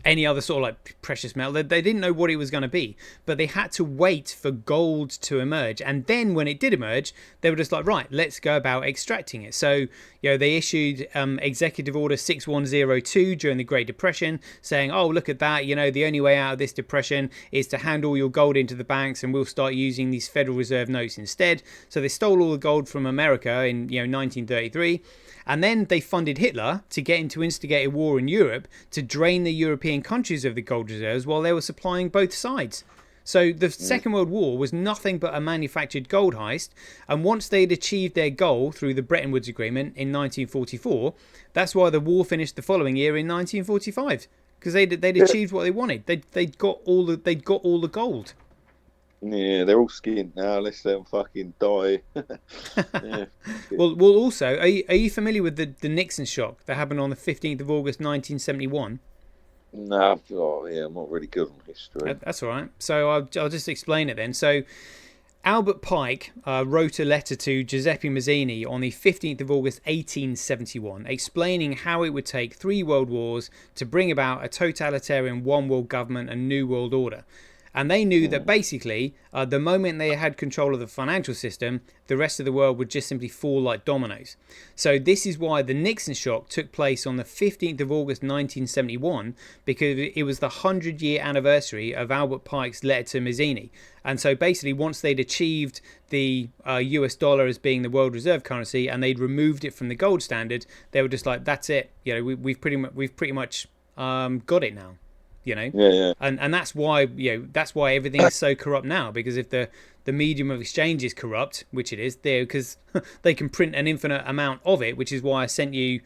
any other sort of like precious metal. They didn't know what it was going to be, but they had to wait for gold to emerge. And then when it did emerge, they were just like, right, let's go about extracting it. So, they issued Executive Order 6102 during the Great Depression saying, oh, look at that. The only way out of this depression is to hand all your gold into the banks and we'll start using these Federal Reserve notes instead. So they stole all the gold from America in 1933. And then they funded Hitler to get him to instigate a war in Europe to drain the European countries of the gold reserves while they were supplying both sides. So the Second World War was nothing but a manufactured gold heist. And once they'd achieved their goal through the Bretton Woods Agreement in 1944, that's why the war finished the following year in 1945, because they'd achieved what they wanted. They'd got all the gold. Yeah, they're all skint now. Let's let them fucking die. Yeah. Well. Also, are you familiar with the Nixon shock that happened on the 15th of August, 1971? No, I'm not really good on history. That's all right. So I'll just explain it then. So Albert Pike wrote a letter to Giuseppe Mazzini on the 15th of August, 1871, explaining how it would take 3 world wars to bring about a totalitarian one world government and new world order. And they knew that basically, the moment they had control of the financial system, the rest of the world would just simply fall like dominoes. So this is why the Nixon shock took place on the 15th of August 1971, because it was the 100-year anniversary of Albert Pike's letter to Mazzini. And so basically, once they'd achieved the US dollar as being the world reserve currency and they'd removed it from the gold standard, they were just like, that's it. We've pretty much got it now. Yeah. And that's why everything is so corrupt now, because if the medium of exchange is corrupt, which it is, because they can print an infinite amount of it, which is why I sent you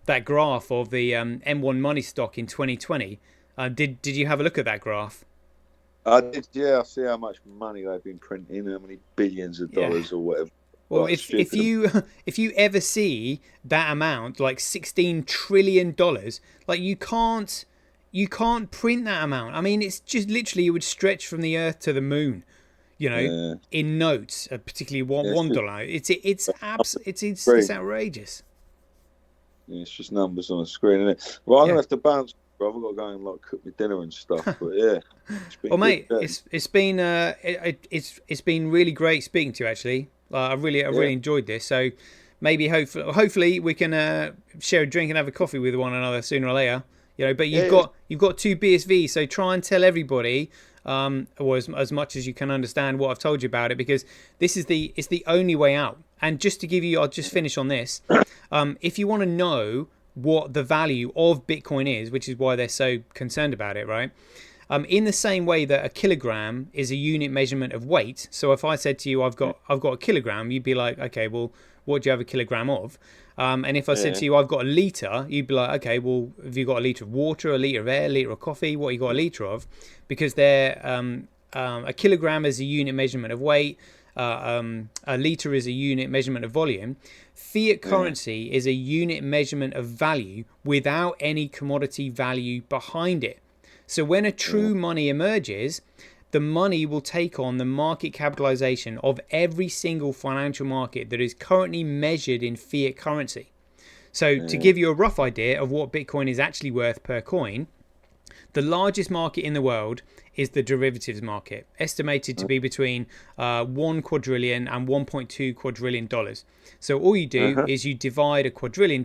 that graph of the M1 money stock in 2020. Did you have a look at that graph? I did. Yeah, I see how much money they've been printing, how many billions of dollars or whatever. Well, if you ever see that amount, like $16 trillion, like you can't you can't print that amount. I mean, it's just literally, it would stretch from the Earth to the moon, you know, in notes, particularly $1. It's outrageous. Yeah, it's just numbers on the screen, isn't it? Well, I'm gonna have to bounce, bro. I've got to go and like cook my dinner and stuff. But yeah, well, mate, it's been really great speaking to you. Actually, I really enjoyed this. So maybe hopefully we can share a drink and have a coffee with one another sooner or later. You know, but you've got 2 BSVs, so try and tell everybody, or as much as you can understand what I've told you about it, because it's the only way out. And just to give you, I'll just finish on this. If you want to know what the value of Bitcoin is, which is why they're so concerned about it, right? In the same way that a kilogram is a unit measurement of weight. So if I said to you, I've got a kilogram, you'd be like, okay, well, what do you have a kilogram of? And if I said to you, I've got a litre, you'd be like, okay, well, have you got a litre of water, a litre of air, a litre of coffee? What you got a litre of? Because they're a kilogram is a unit measurement of weight. A litre is a unit measurement of volume. Fiat currency is a unit measurement of value without any commodity value behind it. So when a true money emerges, the money will take on the market capitalization of every single financial market that is currently measured in fiat currency. So to give you a rough idea of what Bitcoin is actually worth per coin, the largest market in the world is the derivatives market, estimated to be between $1 quadrillion and $1.2 quadrillion. So all you do is you divide $1 quadrillion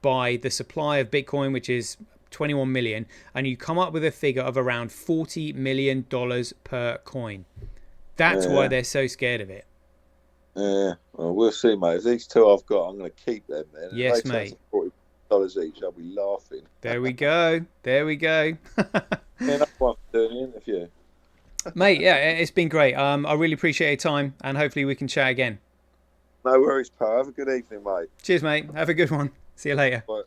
by the supply of Bitcoin, which is 21 million, and you come up with a figure of around $40 million per coin. That's why they're so scared of it. Yeah, well, we'll see, mate. If these 2 I've got, I'm going to keep them. Then. Yes, mate. $40 each, I'll be laughing. There we go. Yeah, that's why I'm doing the interview. Mate, yeah, it's been great. I really appreciate your time, and hopefully we can chat again. No worries, pal. Have a good evening, mate. Cheers, mate. Have a good one. See you later. Bye.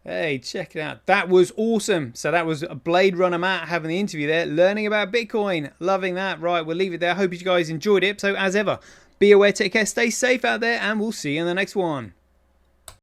Hey, check it out. That was awesome. So that was Blade Runner Matt having the interview there, learning about Bitcoin. Loving that. Right, we'll leave it there. Hope you guys enjoyed it. So as ever, be aware, take care, stay safe out there, and we'll see you in the next one.